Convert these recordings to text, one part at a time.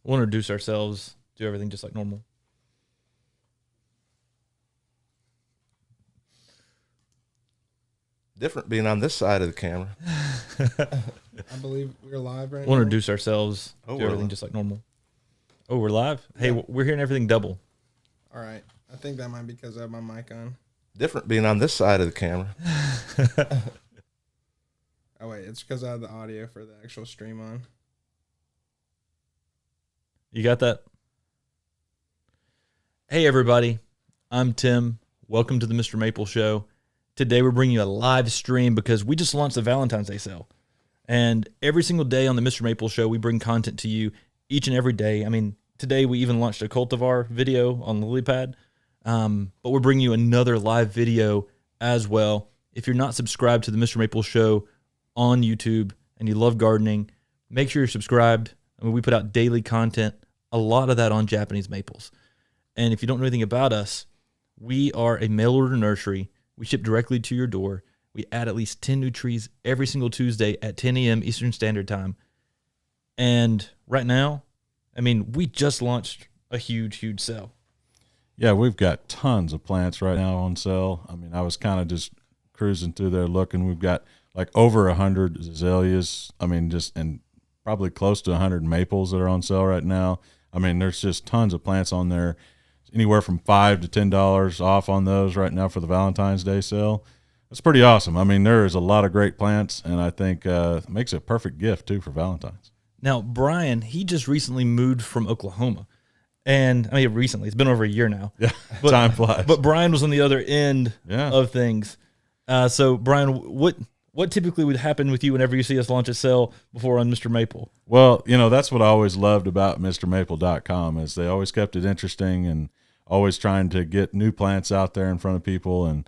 We'll introduce ourselves, do everything just like normal. Different being on this side of the camera. I believe we're live right We'll now. introduce ourselves, do everything just like normal. Oh, we're live? Hey, we're hearing everything double. All right. I think that might be because I have my mic on. Different being on this side of the camera. Oh, wait. It's because I have the audio for the actual stream on. You got that? Hey, everybody. I'm Tim. Welcome to the Mr. Maple Show. Today, we're bringing you a live stream because we just launched the Valentine's Day sale. And every single day on the Mr. Maple Show, we bring content to you each and every day. I mean, today we even launched a cultivar video on the lily pad. But we're bringing you another live video as well. If you're not subscribed to the Mr. Maple Show on YouTube and you love gardening, make sure you're subscribed. I mean, we put out daily content, a lot of that on Japanese maples. And if you don't know anything about us, we are a mail order nursery. We ship directly to your door. We add at least 10 new trees every single Tuesday at 10 a.m. Eastern Standard Time. And right now, I mean, we just launched a huge sale. Yeah, we've got tons of plants right now on sale. I mean, I was kind of just cruising through there looking. We've got like over 100 azaleas. I mean, and probably close to 100 maples that are on sale right now. I mean, there's just tons of plants on there. Anywhere from $5 to $10 off on those right now for the Valentine's Day sale. That's pretty awesome. I mean, there is a lot of great plants, and I think it makes it a perfect gift, too, for Valentine's. Now, Brian, he just recently moved from Oklahoma. And, I mean, recently. It's been over a year now. Yeah, time flies. But Brian was on the other end of things. So, Brian, what typically would happen with you whenever you see us launch a sale before on Mr. Maple? Well, you know, that's what I always loved about MrMaple.com is they always kept it interesting and always trying to get new plants out there in front of people and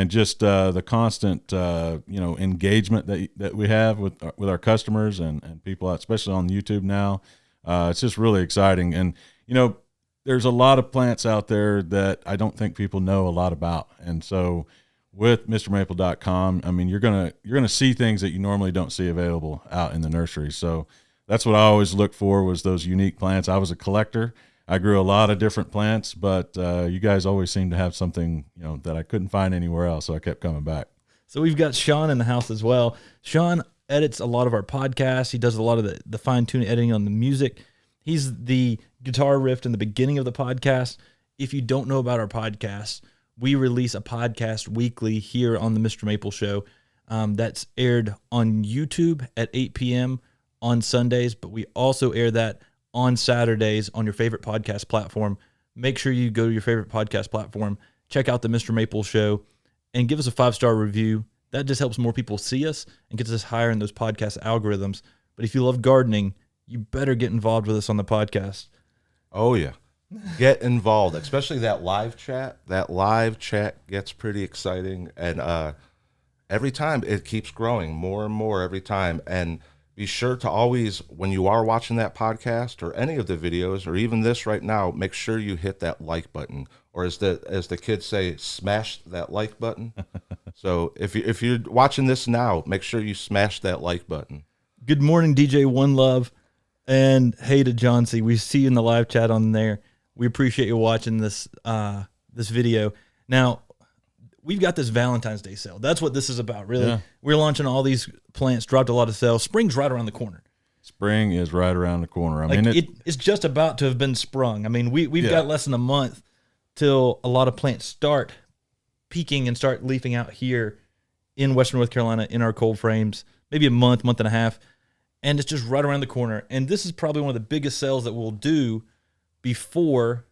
just the constant, engagement that we have with our customers and people, especially on YouTube now. It's just really exciting. And, you know, there's a lot of plants out there that I don't think people know a lot about. And so with MrMaple.com, I mean, you're gonna see things that you normally don't see available out in the nursery. So that's what I always look for was those unique plants. I was a collector. I grew a lot of different plants, but you guys always seem to have something, you know, that I couldn't find anywhere else, so I kept coming back. So we've got Sean in the house as well. Sean edits a lot of our podcasts. He does a lot of the fine-tuning editing on the music. He's the guitar riff in the beginning of the podcast. If you don't know about our podcast, we release a podcast weekly here on the Mr. Maple Show that's aired on YouTube at 8 p.m. on Sundays, but we also air that on Saturdays on your favorite podcast platform. Make sure you go to your favorite podcast platform, check out the Mr. Maple Show, and give us a 5-star review. That just helps more people see us and gets us higher in those podcast algorithms. But if you love gardening, you better get involved with us on the podcast. Oh, yeah. Get involved, especially that live chat. That live chat gets pretty exciting. And every time it keeps growing more and more every time. And be sure to always, when you are watching that podcast or any of the videos or even this right now, make sure you hit that like button, or as the kids say, smash that like button. So if you're watching this now, make sure you smash that like button. Good morning, DJ One Love, and hey to John C. We see you in the live chat on there. We appreciate you watching this this video. Now, we've got this Valentine's Day sale. That's what this is about, really. Yeah. We're launching all these plants, dropped a lot of sales. Spring's right around the corner. Spring is right around the corner. I mean, it's just about to have been sprung. I mean, we've got less than a month till a lot of plants start peaking and start leafing out here in Western North Carolina in our cold frames, maybe a month and a half. And it's just right around the corner. And this is probably one of the biggest sales that we'll do before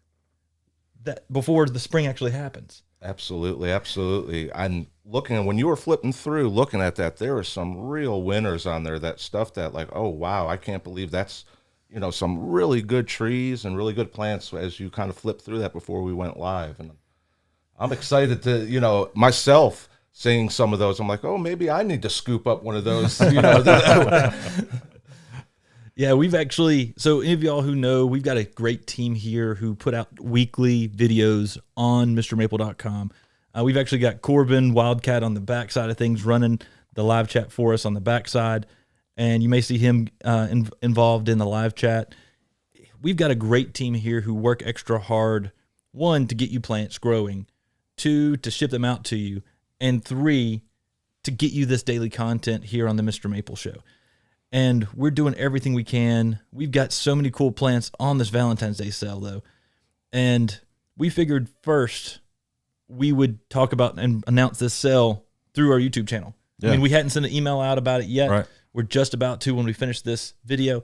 the spring actually happens. Absolutely. I'm looking, when you were flipping through, looking at that, there are some real winners on there. That stuff that like, oh, wow, I can't believe that's, you know, some really good trees and really good plants as you kind of flip through that before we went live. And I'm excited to, you know, myself seeing some of those. I'm like, oh, maybe I need to scoop up one of those, you know. Yeah, we've actually, so any of y'all who know, we've got a great team here who put out weekly videos on MrMaple.com. We've actually got Corbin Wildcat on the backside of things running the live chat for us on the backside, and you may see him involved in the live chat. we've got a great team here who work extra hard, 1, to get you plants growing, 2, to ship them out to you, and 3, to get you this daily content here on the Mr. Maple Show. And we're doing everything we can. We've got so many cool plants on this Valentine's Day sale, though. And we figured first we would talk about and announce this sale through our YouTube channel. Yeah. I mean, we hadn't sent an email out about it yet. Right. We're just about to when we finish this video.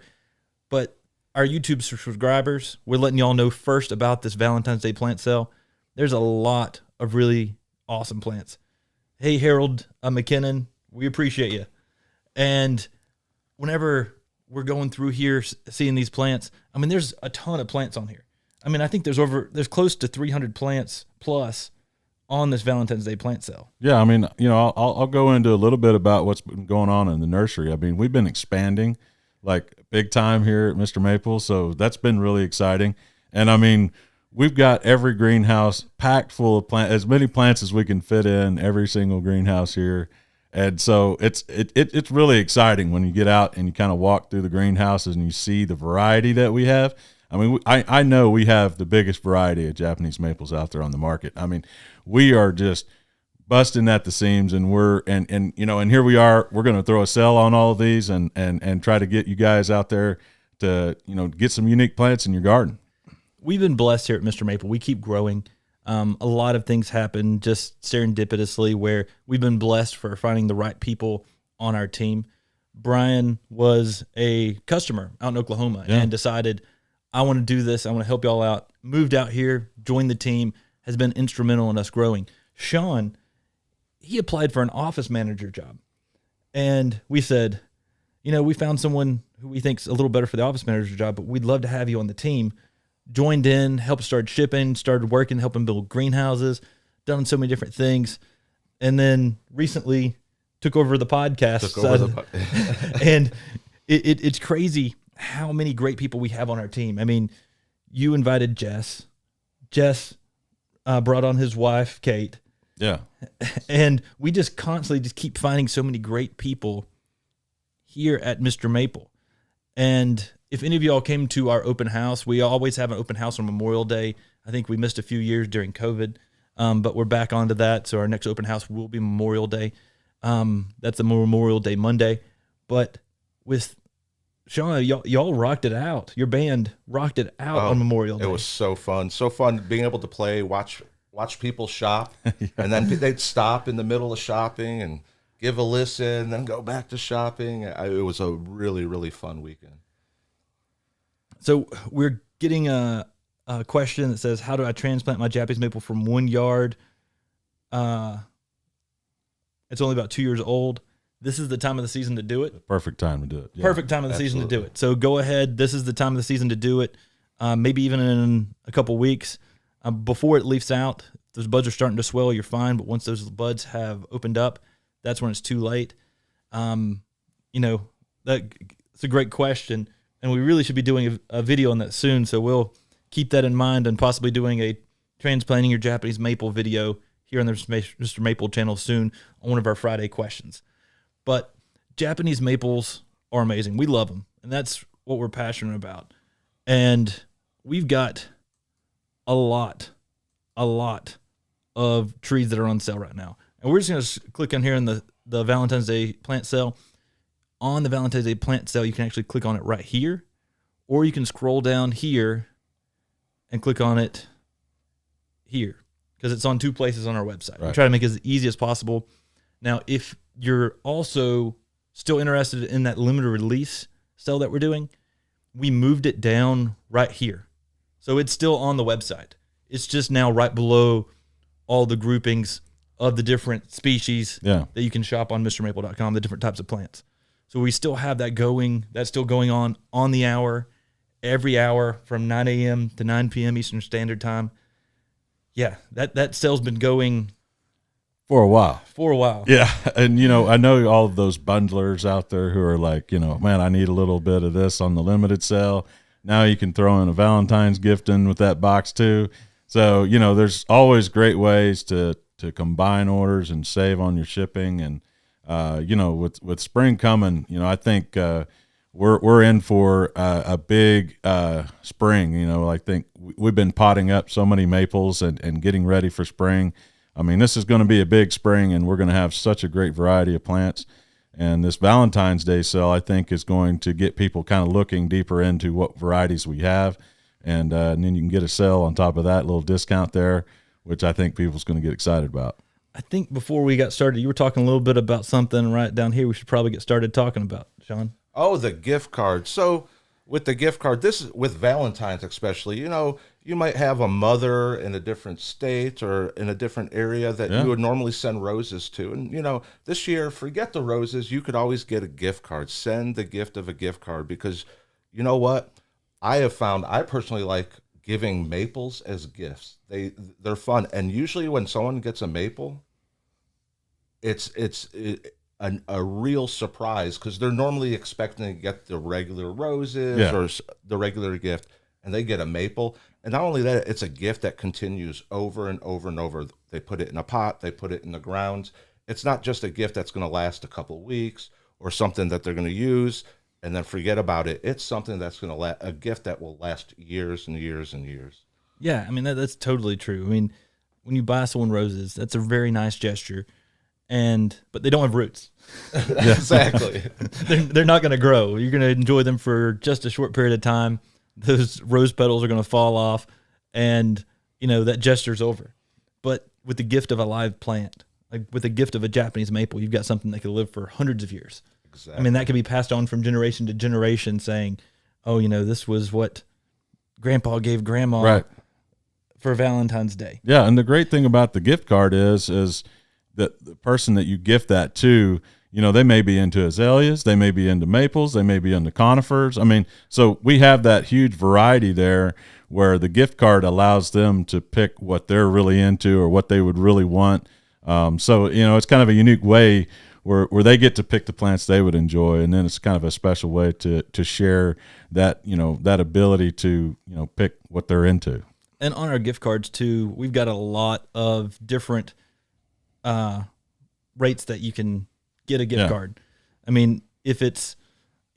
But our YouTube subscribers, we're letting y'all know first about this Valentine's Day plant sale. There's a lot of really awesome plants. Hey, Harold McKinnon, we appreciate you. And whenever we're going through here, seeing these plants, I mean, there's a ton of plants on here. I mean, I think there's close to 300 plants plus on this Valentine's Day plant sale. Yeah, I mean, I'll go into a little bit about what's been going on in the nursery. I mean, we've been expanding like big time here at Mr. Maple, so that's been really exciting. And I mean, we've got every greenhouse packed full of plants, as many plants as we can fit in every single greenhouse here. And so it's really exciting when you get out and you kind of walk through the greenhouses and you see the variety that we have. I mean, I know we have the biggest variety of Japanese maples out there on the market. I mean, we are just busting at the seams, and and here we are. We're going to throw a sale on all of these and try to get you guys out there to get some unique plants in your garden. We've been blessed here at Mr. Maple. We keep growing. A lot of things happen just serendipitously where we've been blessed for finding the right people on our team. Brian was a customer out in Oklahoma and decided, I want to do this. I want to help y'all out. Moved out here, joined the team, has been instrumental in us growing. Sean, he applied for an office manager job. And we said, we found someone who we think's a little better for the office manager job, but we'd love to have you on the team. Joined in, helped start shipping, started working, helping build greenhouses, done so many different things. And then recently took over the podcast. And it's crazy how many great people we have on our team. I mean, you invited Jess. Jess brought on his wife, Kate. Yeah. And we just constantly just keep finding so many great people here at Mr. Maple. And if any of y'all came to our open house, we always have an open house on Memorial Day. I think we missed a few years during COVID, but we're back onto that. So our next open house will be Memorial Day. That's a Memorial Day Monday. But with Sean, y'all rocked it out. Your band rocked it out on Memorial Day. It was so fun. So fun being able to play, watch people shop, and then they'd stop in the middle of shopping and give a listen, then go back to shopping. It was a really, really fun weekend. So we're getting a question that says, how do I transplant my Japanese maple from 1 yard? It's only about 2 years old. This is the time of the season to do it. Perfect time to do it. Yeah. Perfect time of the season to do it. So go ahead. This is the time of the season to do it. Maybe even in a couple weeks before it leaves out. If those buds are starting to swell, you're fine. But once those buds have opened up, that's when it's too late. That's a great question. And we really should be doing a video on that soon. So we'll keep that in mind and possibly doing a transplanting your Japanese maple video here on the Mr. Maple channel soon on one of our Friday questions. But Japanese maples are amazing. We love them. And that's what we're passionate about. And we've got a lot of trees that are on sale right now. And we're just going to click on here in the Valentine's Day plant sale. On the Valentine's Day plant sale, you can actually click on it right here, or you can scroll down here and click on it here because it's on 2 places on our website. We try to make it as easy as possible. Now, if you're also still interested in that limited release sale that we're doing, we moved it down right here. So it's still on the website. It's just now right below all the groupings of the different species that you can shop on MrMaple.com, the different types of plants. So we still have that going. That's still going on the hour, every hour from 9 a.m. to 9 p.m. Eastern Standard Time. Yeah, that sale's been going for a while. Yeah, and I know all of those bundlers out there who are like, man, I need a little bit of this on the limited sale. Now you can throw in a Valentine's gift in with that box too. So there's always great ways to combine orders and save on your shipping. And with spring coming, I think we're in for a big spring. You know, I think we've been potting up so many maples and getting ready for spring. I mean, this is going to be a big spring, and we're going to have such a great variety of plants. And this Valentine's Day sale, I think, is going to get people kind of looking deeper into what varieties we have. And then you can get a sale on top of that, little discount there, which I think people's going to get excited about. I think before we got started, you were talking a little bit about something right down here we should probably get started talking about, Sean. Oh, the gift card. So with the gift card, this is with Valentine's especially, you know, you might have a mother in a different state or in a different area that you would normally send roses to. And, you know, this year, forget the roses. You could always get a gift card. Send the gift of a gift card because, you know what? I have found I personally like giving maples as gifts. They're fun. And usually when someone gets a maple, it's a real surprise because they're normally expecting to get the regular roses or the regular gift, and they get a maple. And not only that, it's a gift that continues over and over and over. They put it in a pot, they put it in the ground. It's not just a gift that's going to last a couple of weeks or something that they're going to use and then forget about it. It's something that's going to a gift that will last years and years and years. Yeah, I mean, that's totally true. I mean, when you buy someone roses, that's a very nice gesture. But they don't have roots. Exactly. They're not going to grow. You're going to enjoy them for just a short period of time. Those rose petals are going to fall off, and you know that gesture's over. But with the gift of a live plant, like with the gift of a Japanese maple, you've got something that could live for hundreds of years. Exactly. I mean, that could be passed on from generation to generation, saying, "Oh, you know, this was what Grandpa gave Grandma for Valentine's Day." Yeah, and the great thing about the gift card is that the person that you gift that to, you know, they may be into azaleas, they may be into maples, they may be into conifers. I mean, so we have that huge variety there where the gift card allows them to pick what they're really into or what they would really want. So, you know, it's kind of a unique way where they get to pick the plants they would enjoy. And then it's kind of a special way to share that, you know, that ability to, you know, pick what they're into. And on our gift cards too, we've got a lot of different rates that you can get a gift card. I mean, if it's,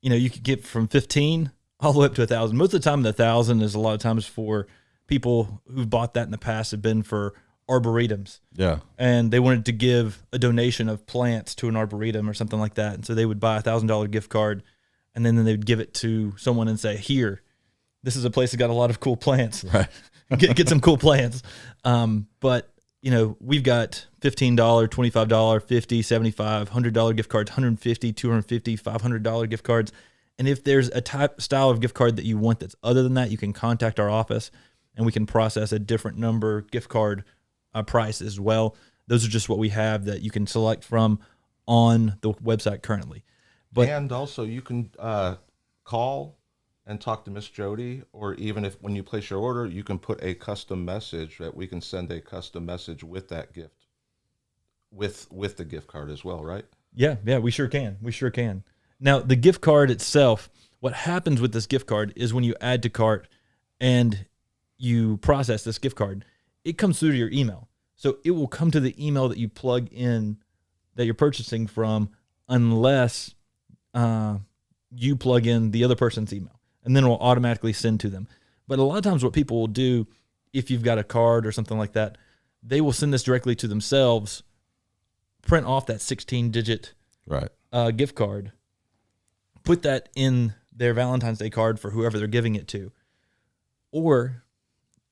you know, you could get from 15 all the way up to 1,000. Most of the time, the 1,000 is a lot of times for people who've bought that in the past have been for arboretums. Yeah. And they wanted to give a donation of plants to an arboretum or something like that. And so they would buy $1,000 gift card, and then they would give it to someone and say, "Here, this is a place that got a lot of cool plants. Right. get some cool plants." But you know, we've got $15, $25, $50, $75, $100 gift cards, $150, $250, $500 gift cards. And if there's a style of gift card that you want that's other than that, you can contact our office and we can process a different number gift card price as well. Those are just what we have that you can select from on the website currently. And also you can call and talk to Miss Jody, or even if when you place your order, you can put a custom message that we can send a custom message with that gift, with the gift card as well, right? Yeah, we sure can. We sure can. Now, the gift card itself, what happens with this gift card is when you add to cart and you process this gift card, it comes through to your email. So it will come to the email that you plug in that you're purchasing from, unless you plug in the other person's email. And then it will automatically send to them. But a lot of times what people will do, if you've got a card or something like that, they will send this directly to themselves, print off that 16-digit gift card, put that in their Valentine's Day card for whoever they're giving it to. Or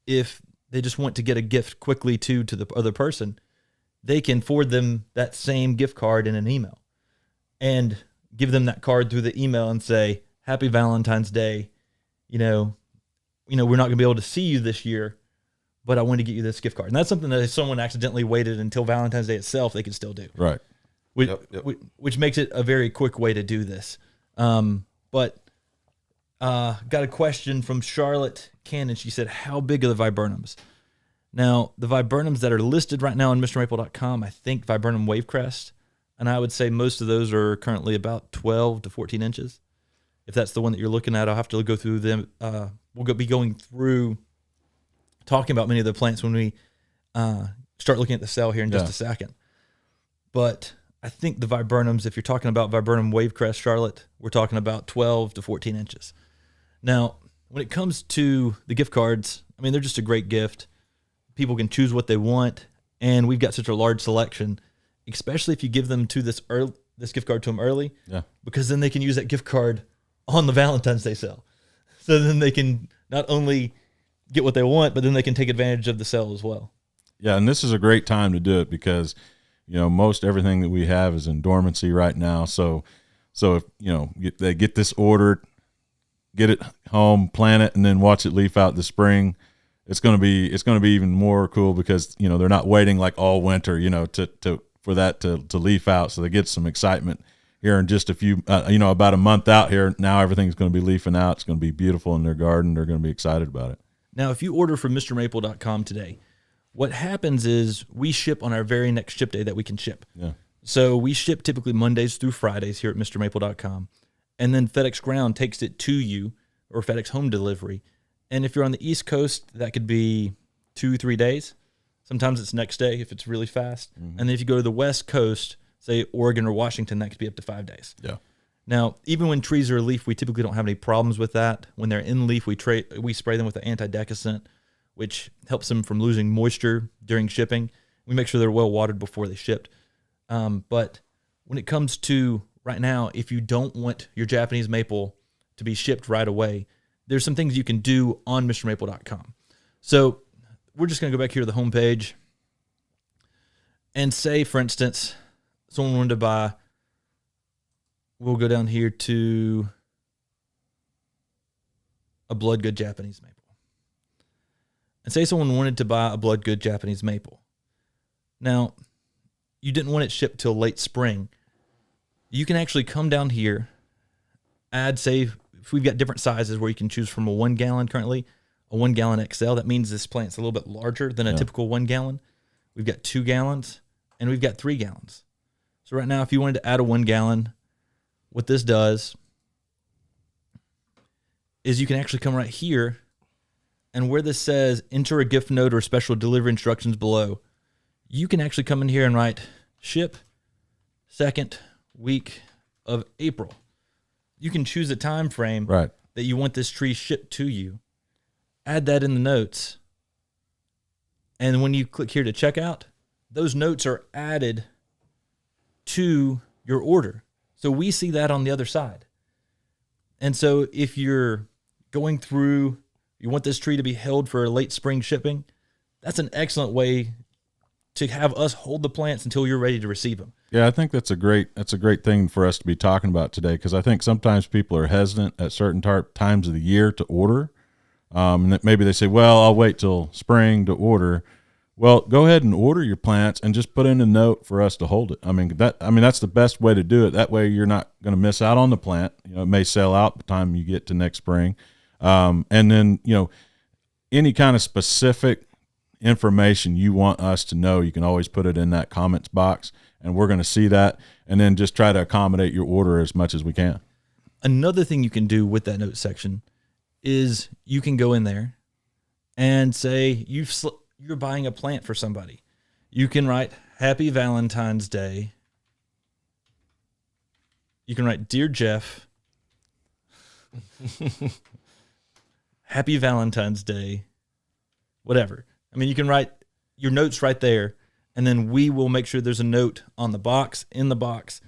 if they just want to get a gift quickly to the other person, they can forward them that same gift card in an email and give them that card through the email and say, "Happy Valentine's Day. You know, we're not going to be able to see you this year, but I want to get you this gift card." And that's something that if someone accidentally waited until Valentine's Day itself, they could still do. Right. Which makes it a very quick way to do this. But got a question from Charlotte Cannon. She said, "How big are the viburnums?" Now, the viburnums that are listed right now on MrMaple.com, I think viburnum wavecrest, and I would say most of those are currently about 12 to 14 inches. If that's the one that you're looking at, I'll have to go through them. We'll be going through talking about many of the plants when we start looking at the cell here in just a second. But I think the viburnums, if you're talking about viburnum wavecrest Charlotte, we're talking about 12 to 14 inches. Now, when it comes to the gift cards, I mean, they're just a great gift. People can choose what they want, and we've got such a large selection, especially if you give them to this gift card to them early, because then they can use that gift card on the Valentine's Day sale. So then they can not only get what they want, but then they can take advantage of the sale as well. Yeah, and this is a great time to do it because, most everything that we have is in dormancy right now. So if, they get this ordered, get it home, plant it, and then watch it leaf out this spring, it's going to be even more cool because, they're not waiting like all winter, for that to leaf out. So they get some excitement here in just a few, about a month out here. Now everything's going to be leafing out. It's going to be beautiful in their garden. They're going to be excited about it. Now, if you order from MrMaple.com today, what happens is we ship on our very next ship day that we can ship. Yeah. So we ship typically Mondays through Fridays here at MrMaple.com. And then FedEx Ground takes it to you, or FedEx Home Delivery. And if you're on the East Coast, that could be 2-3 days. Sometimes it's next day if it's really fast. Mm-hmm. And then if you go to the West Coast, say Oregon or Washington, that could be up to 5 days. Yeah. Now, even when trees are in leaf, we typically don't have any problems with that. When they're in leaf, we spray them with an anti-decusant, which helps them from losing moisture during shipping. We make sure they're well watered before they shipped. But when it comes to right now, if you don't want your Japanese maple to be shipped right away, there's some things you can do on MrMaple.com. So we're just going to go back here to the homepage and say, for instance, someone wanted to buy, we'll go down here to a blood good Japanese maple. And say someone wanted to buy a blood good Japanese maple. Now, you didn't want it shipped till late spring. You can actually come down here, add, say, if we've got different sizes where you can choose from a 1 gallon currently, a 1 gallon XL. That means this plant's a little bit larger than a typical 1 gallon. We've got 2 gallons and we've got 3 gallons. So right now, if you wanted to add a 1 gallon, what this does is you can actually come right here, and where this says enter a gift note or special delivery instructions below, you can actually come in here and write ship 2nd week of April. You can choose a time frame that you want this tree shipped to you. Add that in the notes. And when you click here to checkout, those notes are added to your order. So we see that on the other side. And so if you're going through, you want this tree to be held for a late spring shipping, that's an excellent way to have us hold the plants until you're ready to receive them. Yeah, I think that's a great thing for us to be talking about today, because I think sometimes people are hesitant at certain times of the year to order. And that maybe they say, well, I'll wait till spring to order. Well, go ahead and order your plants and just put in a note for us to hold it. I mean, that's the best way to do it. That way you're not going to miss out on the plant. It may sell out by the time you get to next spring. And then, any kind of specific information you want us to know, you can always put it in that comments box, and we're going to see that, and then just try to accommodate your order as much as we can. Another thing you can do with that note section is you can go in there and say you're buying a plant for somebody. You can write Happy Valentine's Day. You can write Dear Jeff, Happy Valentine's Day, whatever. I mean, you can write your notes right there, and then we will make sure there's a note on the box, in the box,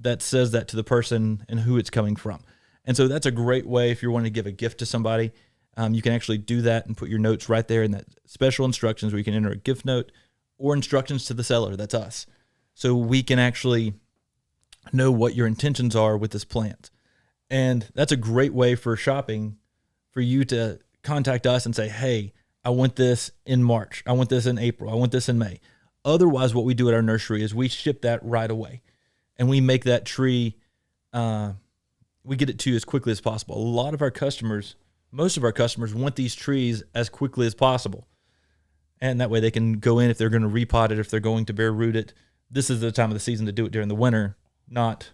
that says that to the person and who it's coming from. And so that's a great way if you're wanting to give a gift to somebody. You can actually do that and put your notes right there in that special instructions where you can enter a gift note or instructions to the seller. That's us. So we can actually know what your intentions are with this plant. And that's a great way for shopping for you to contact us and say, hey, I want this in March. I want this in April. I want this in May. Otherwise, what we do at our nursery is we ship that right away. And we make that tree, we get it to you as quickly as possible. A lot of our customers, most of our customers want these trees as quickly as possible. And that way they can go in if they're going to repot it, if they're going to bare root it. This is the time of the season to do it during the winter, not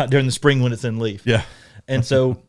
during the spring when it's in leaf. Yeah. And so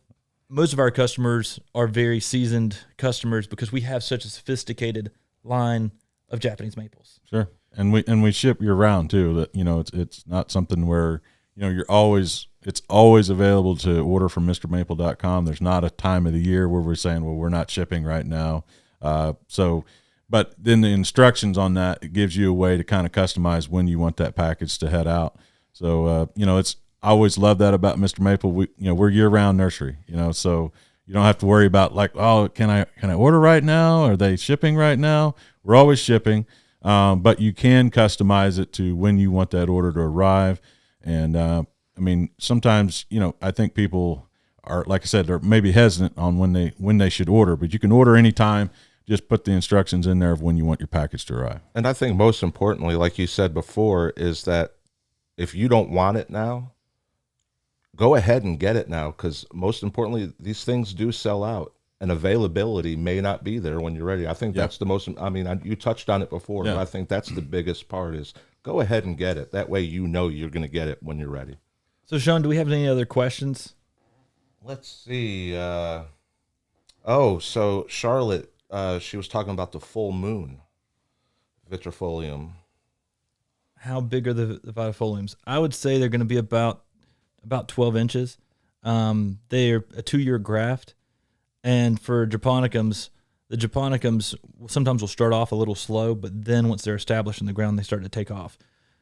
most of our customers are very seasoned customers because we have such a sophisticated line of Japanese maples. Sure. And we ship year round too. That it's not something where it's always available to order from MrMaple.com. There's not a time of the year where we're saying, well, we're not shipping right now. But then the instructions on that, it gives you a way to kind of customize when you want that package to head out. So I always love that about Mr. Maple. We're year round nursery. So you don't have to worry about like, oh, can I order right now? Are they shipping right now? We're always shipping, but you can customize it to when you want that order to arrive. And sometimes I think people are, like I said, they're maybe hesitant on when they should order, but you can order anytime. Just put the instructions in there of when you want your package to arrive. And I think most importantly, like you said before, is that if you don't want it now, go ahead and get it now, because most importantly, these things do sell out, and availability may not be there when you're ready. I think that's the most, you touched on it before, but I think that's the biggest part is go ahead and get it. That way you're going to get it when you're ready. So, Sean, do we have any other questions? Let's see. So Charlotte, she was talking about the full moon vitrifolium. How big are the vitifoliums? I would say they're going to be about 12 inches. They're a 2-year graft. And for japonicums, the japonicums sometimes will start off a little slow, but then once they're established in the ground, they start to take off.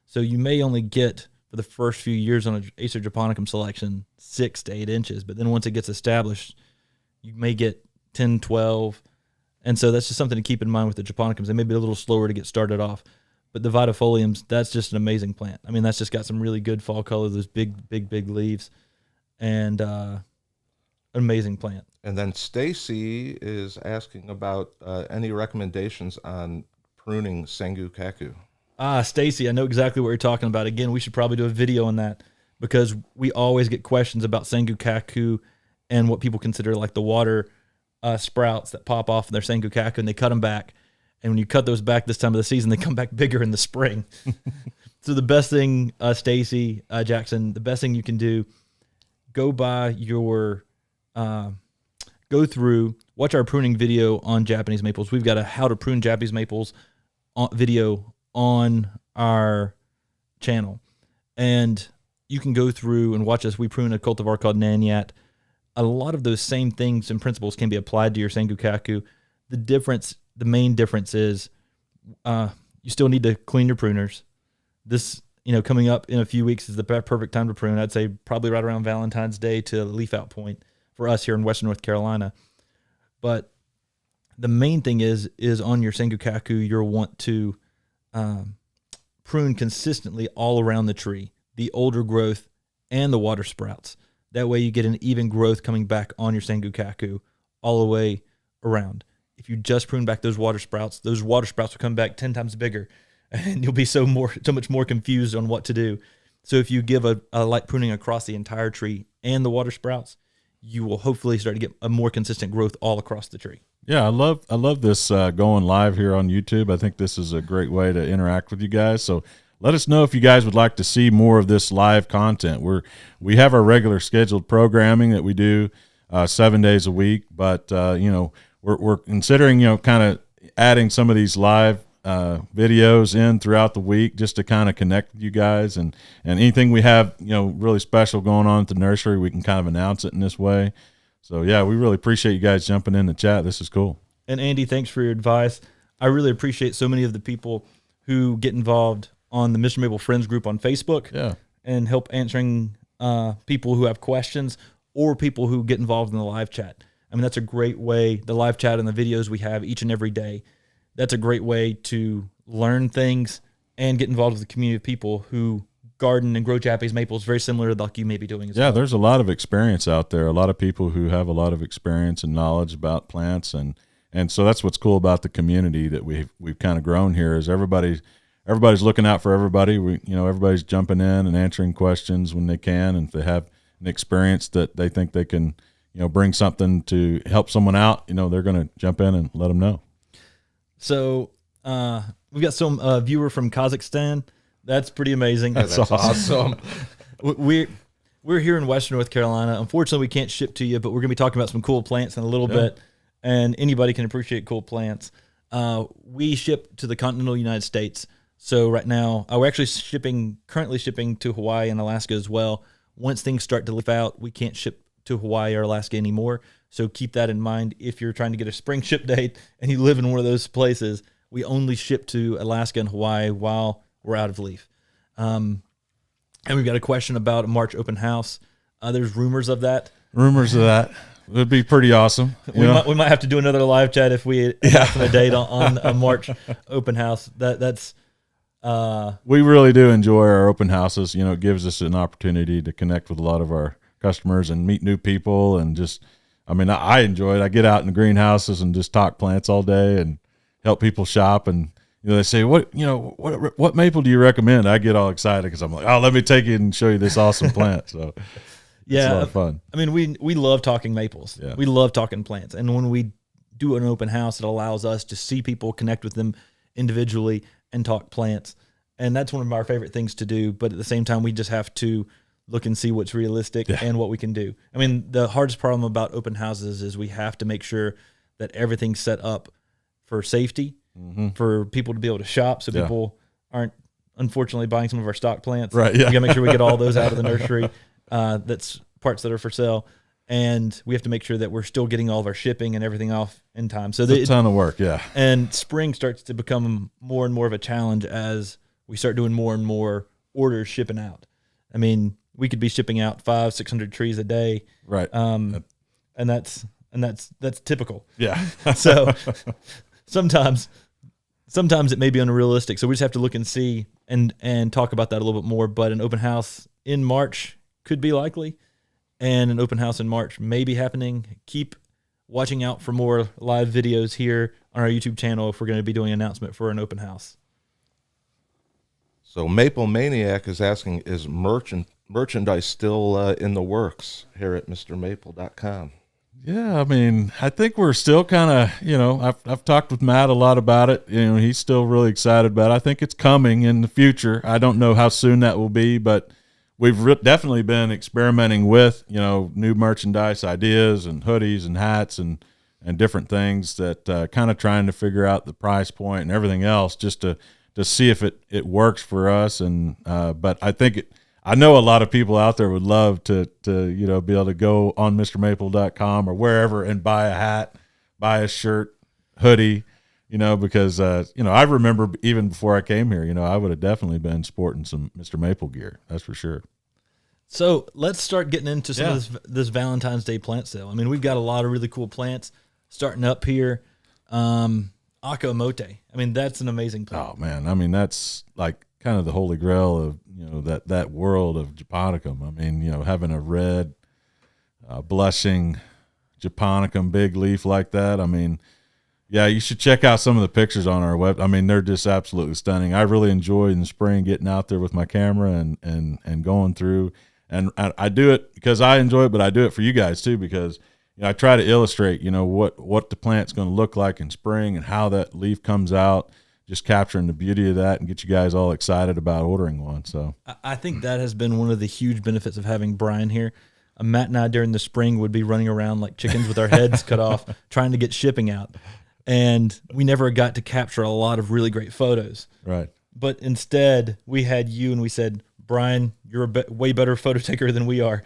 So you may only get, for the first few years on an Acer japonicum selection, 6 to 8 inches. But then once it gets established, you may get 10, 12. And so that's just something to keep in mind with the japonicums. They may be a little slower to get started off. But the vitifoliums, that's just an amazing plant. That's just got some really good fall color, those big leaves, and amazing plant. And then Stacy is asking about any recommendations on pruning Sengu Kaku. Stacy, I know exactly what you're talking about. Again, we should probably do a video on that because we always get questions about Sengu Kaku and what people consider like the water sprouts that pop off in their Sengu Kaku, and they cut them back. And when you cut those back this time of the season, they come back bigger in the spring. So the best thing, Stacy, Jackson, the best thing you can do, go through, watch our pruning video on Japanese maples. We've got a how to prune Japanese maples video on our channel. And you can go through and watch us. We prune a cultivar called Nanyat. A lot of those same things and principles can be applied to your Sengu Kaku. The main difference is you still need to clean your pruners. This, coming up in a few weeks is the perfect time to prune. I'd say probably right around Valentine's Day to leaf out point for us here in Western North Carolina. But the main thing is on your Sengu Kaku, you'll want to prune consistently all around the tree, the older growth and the water sprouts. That way you get an even growth coming back on your Sengu Kaku all the way around. If you just prune back those water sprouts will come back 10 times bigger, and you'll be so much more confused on what to do. So if you give a light pruning across the entire tree and the water sprouts, you will hopefully start to get a more consistent growth all across the tree. Yeah, I love this going live here on YouTube. I think this is a great way to interact with you guys. So let us know if you guys would like to see more of this live content. We have our regular scheduled programming that we do 7 days a week, but we're considering, kind of adding some of these live videos in throughout the week just to kind of connect with you guys, and anything we have, really special going on at the nursery, we can kind of announce it in this way. So yeah, we really appreciate you guys jumping in the chat. This is cool. And Andy, thanks for your advice. I really appreciate so many of the people who get involved on the Mr. Maple Friends group on Facebook and help answering people who have questions or people who get involved in the live chat. That's a great way, the live chat and the videos we have each and every day, that's a great way to learn things and get involved with the community of people who garden and grow Japanese maples, very similar to like you may be doing as well. Yeah, there's a lot of experience out there, a lot of people who have a lot of experience and knowledge about plants, and so that's what's cool about the community that we've kind of grown here is everybody's looking out for everybody. Everybody's jumping in and answering questions when they can, and if they have an experience that they think they can bring something to help someone out, they're going to jump in and let them know. So we've got some viewer from Kazakhstan. That's pretty amazing. That's awesome. We're here in Western North Carolina. Unfortunately, we can't ship to you, but we're going to be talking about some cool plants in a little bit, and anybody can appreciate cool plants. We ship to the continental United States, So right now, we're actually currently shipping to Hawaii and Alaska as well. Once things start to leaf out, we can't ship to Hawaii or Alaska anymore. So keep that in mind if you're trying to get a spring ship date and you live in one of those places. We only ship to Alaska and Hawaii while we're out of leaf. And we've got a question about a March open house. There's rumors of that. Rumors of that would be pretty awesome. We might have to do another live chat if we announce a date on a March open house. That's we really do enjoy our open houses. You know, it gives us an opportunity to connect with a lot of our customers and meet new people. And just, I mean, I enjoy it. I get out in the greenhouses and just talk plants all day and help people shop. And, you know, they say, what maple do you recommend? I get all excited because I'm like, oh, let me take you and show you this awesome plant. So yeah, it's a lot of fun. I mean, we love talking maples. Yeah. We love talking plants. And when we do an open house, it allows us to see people, connect with them individually, and talk plants. And that's one of our favorite things to do. But at the same time, we just have to look and see what's realistic and what we can do. I mean, the hardest problem about open houses is we have to make sure that everything's set up for safety, for people to be able to shop, so people aren't unfortunately buying some of our stock plants. Right. Yeah. We gotta make sure we get all those out of the nursery. That's parts that are for sale. And we have to make sure that we're still getting all of our shipping and everything off in time. So it's a ton of work, yeah. And spring starts to become more and more of a challenge as we start doing more and more orders shipping out. I mean, we could be shipping out 500-600 trees a day, right? And that's typical. Yeah. So sometimes it may be unrealistic. So we just have to look and see and talk about that a little bit more. But an open house in March could be likely, and an open house in March may be happening. Keep watching out for more live videos here on our YouTube channel if we're going to be doing an announcement for an open house. So Maple Maniac is asking, is merchandise still in the works here at MrMaple.com? Yeah, I mean, I think we're still kind of, you know, I've talked with Matt a lot about it. You know, he's still really excited about it. I think it's coming in the future. I don't know how soon that will be, but we've definitely been experimenting with, you know, new merchandise ideas and hoodies and hats and different things that kind of trying to figure out the price point and everything else just to see if it works for us. And but I think I know a lot of people out there would love to you know, be able to go on MrMaple.com or wherever and buy a hat, buy a shirt, hoodie, you know, because you know, I remember even before I came here, you know, I would have definitely been sporting some Mr. Maple gear. That's for sure. So let's start getting into some of this Valentine's Day plant sale. I mean, we've got a lot of really cool plants starting up here. Akamote. I mean, that's an amazing plant. Oh man, I mean, that's like kind of the holy grail of, you know, that world of Japonicum. I mean, you know, having a red, blushing Japonicum big leaf like that. I mean, yeah, you should check out some of the pictures on our web. I mean, they're just absolutely stunning. I really enjoy in the spring getting out there with my camera and going through. And I do it because I enjoy it, but I do it for you guys too, because, you know, I try to illustrate, you know, what the plant's going to look like in spring and how that leaf comes out, just capturing the beauty of that and get you guys all excited about ordering one. So I think that has been one of the huge benefits of having Brian here. Matt and I during the spring would be running around like chickens with our heads cut off, trying to get shipping out. And we never got to capture a lot of really great photos. Right. But instead, we had you and we said, Brian, you're a way better photo taker than we are.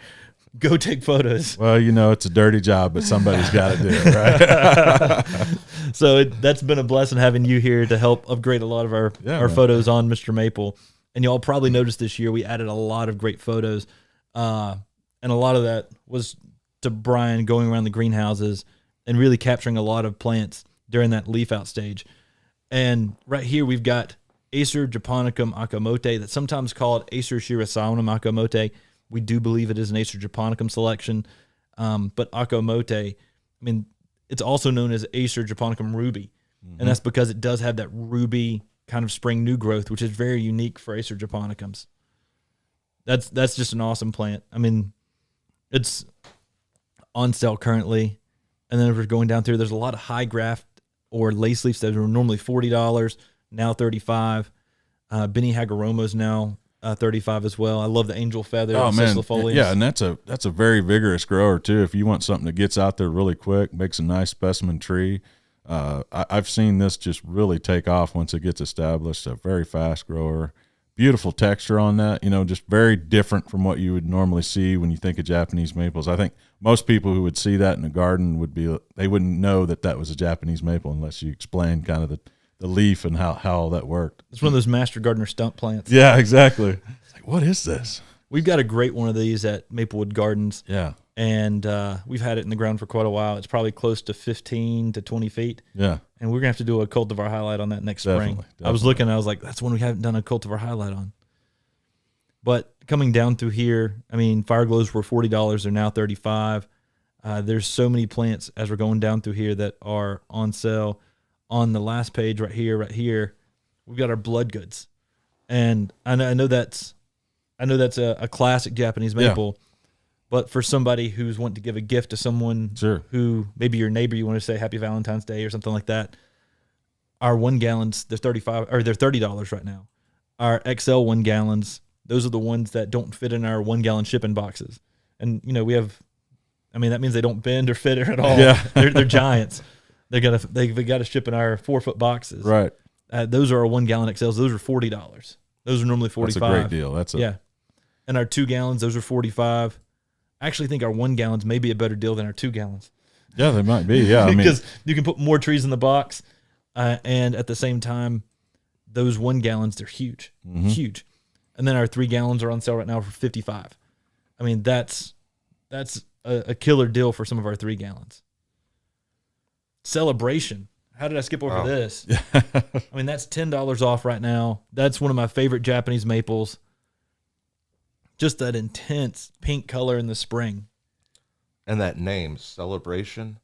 Go take photos. Well, you know, it's a dirty job, but somebody's got to do it, right? So that's been a blessing having you here to help upgrade a lot of our photos on Mr. Maple. And y'all probably noticed this year we added a lot of great photos. And a lot of that was to Brian going around the greenhouses and really capturing a lot of plants during that leaf out stage. And right here we've got Acer Japonicum Akamote, that's sometimes called Acer Shirasaunum Akamote. We do believe it is an Acer Japonicum selection. But Akamote, I mean, it's also known as Acer Japonicum Ruby. Mm-hmm. And that's because it does have that ruby kind of spring new growth, which is very unique for Acer Japonicums. That's just an awesome plant. I mean, it's on sale currently. And then if we're going down through, there's a lot of high graft or lace leaves that are normally $40, now $35. Benny Hagoromo's now $35 as well. I love the angel feather. Oh man, yeah, and that's a very vigorous grower too. If you want something that gets out there really quick, makes a nice specimen tree, I've seen this just really take off once it gets established. A very fast grower, beautiful texture on that. Just very different from what you would normally see when you think of Japanese maples. I think most people who would see that in a garden they wouldn't know that was a Japanese maple unless you explain kind of the leaf and how all that worked. It's one of those master gardener stump plants. Yeah, exactly. It's like, what is this? We've got a great one of these at Maplewood Gardens. Yeah. And we've had it in the ground for quite a while. It's probably close to 15 to 20 feet. Yeah. And we're going to have to do a cultivar highlight on that next spring. I was looking, I was like, that's one we haven't done a cultivar highlight on. But coming down through here, I mean, Fire Glows were $40. They're now $35. There's so many plants as we're going down through here that are on sale. On the last page right here, we've got our blood goods. And I know that's a classic Japanese maple. Yeah. But for somebody who's wanting to give a gift to someone who maybe your neighbor, you want to say Happy Valentine's Day or something like that, our 1 gallons, they're $30 right now. Our XL 1 gallons, those are the ones that don't fit in our 1 gallon shipping boxes. And that means they don't bend or fit at all. Yeah. they're giants. They've got to ship in our 4-foot boxes. Right. Those are our 1 gallon XLs. Those are $40. Those are normally $45. That's a great deal. Yeah. And our 2 gallons, those are $45. I actually think our 1 gallons may be a better deal than our 2 gallons. Yeah, they might be. Yeah, because you can put more trees in the box, and at the same time, those 1 gallons, they're huge, huge. And then our 3 gallons are on sale right now for $55. I mean, that's a killer deal for some of our 3 gallons. Celebration. How did I skip over this? I mean, that's $10 off right now. That's one of my favorite Japanese maples. Just that intense pink color in the spring. And that name, Celebration.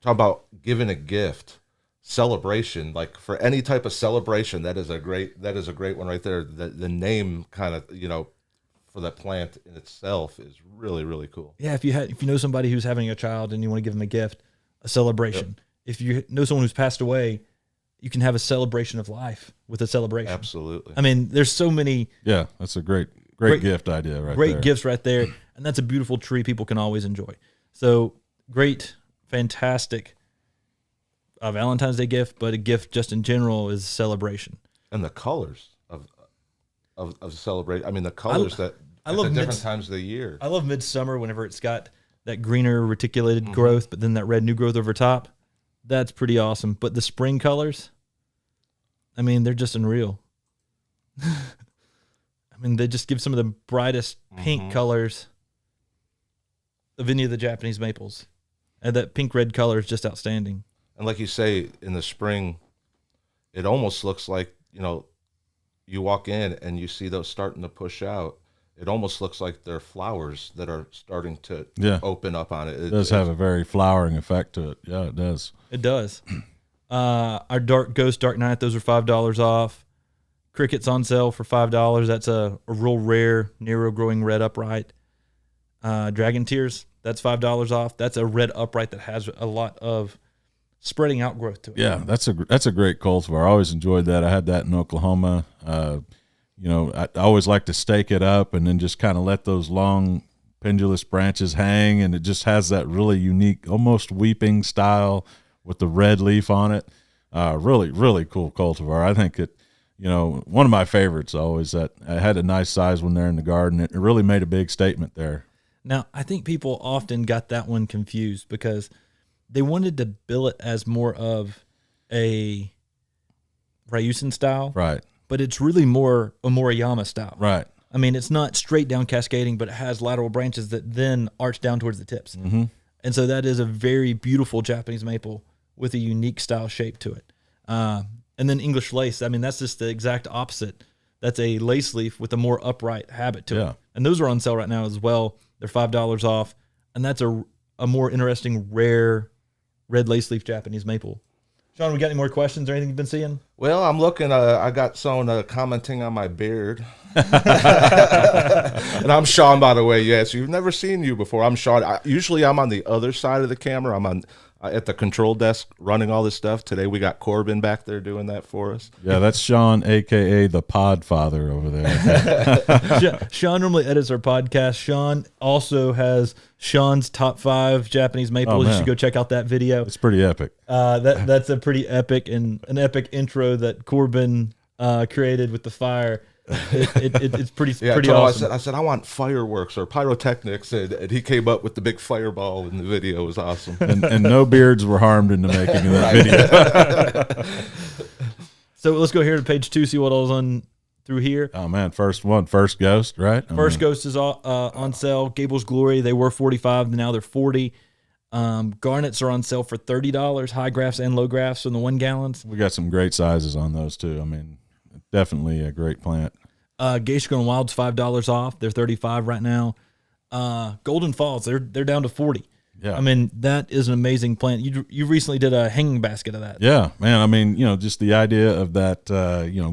Talk about giving a gift. Celebration, like for any type of celebration, that is a great one right there. The name kind of, for that plant in itself is really, really cool. Yeah, if you know somebody who's having a child and you want to give them a gift, a celebration. Yep. If you know someone who's passed away, you can have a celebration of life with a celebration. Absolutely. I mean, there's so many. Yeah, that's a great gift idea right there. Great gifts right there. And that's a beautiful tree people can always enjoy. So great, fantastic Valentine's Day gift, but a gift just in general is celebration. And the colors of celebrate. I mean, the colors I love different times of the year. I love midsummer whenever it's got that greener reticulated growth, but then that red new growth over top. That's pretty awesome. But the spring colors, I mean, they're just unreal. I mean, they just give some of the brightest pink colors of any of the Japanese maples. And that pink-red color is just outstanding. And like you say, in the spring, it almost looks like, you walk in and you see those starting to push out. It almost looks like they're flowers that are starting to open up on it. It does have a very flowering effect to it. Yeah, it does. It does. Our Dark Ghost, Dark Night, those are $5 off. Cricket's on sale for $5. That's a real rare, narrow growing red upright. Dragon Tears, that's $5 off. That's a red upright that has a lot of spreading out growth to it. Yeah, that's a great cultivar. I always enjoyed that. I had that in Oklahoma. I always like to stake it up and then just kind of let those long pendulous branches hang, and it just has that really unique, almost weeping style with the red leaf on it. Really, really cool cultivar. I think it, one of my favorites always. That I had a nice size one there in the garden. It really made a big statement there. Now, I think people often got that one confused because they wanted to bill it as more of a Ryusen style. Right. But it's really more a Moriyama style. Right. I mean, it's not straight down cascading, but it has lateral branches that then arch down towards the tips. Mm-hmm. And so that is a very beautiful Japanese maple with a unique style shape to it. And then English lace, I mean, that's just the exact opposite. That's a lace leaf with a more upright habit to it. And those are on sale right now as well. They're $5 off. And that's a more interesting, rare red lace leaf Japanese maple. Sean, we got any more questions or anything you've been seeing? Well, I'm looking. I got someone commenting on my beard. And I'm Sean, by the way. Yes, you've never seen you before. I'm Sean. Usually I'm on the other side of the camera. I'm at the control desk running all this stuff. Today we got Corbin back there doing that for us. Yeah, that's Sean, aka the Pod Father over there. Sean normally edits our podcast. Sean also has Sean's top 5 Japanese maples. You should go check out that video. It's pretty epic. That's a pretty epic and an epic intro that Corbin created with the fire. It's pretty awesome. I said I want fireworks or pyrotechnics, and he came up with the big fireball in the video. It was awesome. And no beards were harmed in the making of that video. So let's go here to page 2, see what all's on through here. Oh man, first Ghost, right? First Ghost is on sale. Gable's Glory, they were $45, now they're $40. Garnets are on sale for $30, high grafts and low grafts in the 1 gallons. We got some great sizes on those too. I mean, definitely a great plant. Geisha Grown Wild's $5 off. They're $35 right now. Golden Falls, they're down to $40. Yeah. I mean, that is an amazing plant. You recently did a hanging basket of that. Yeah, man. I mean, just the idea of that,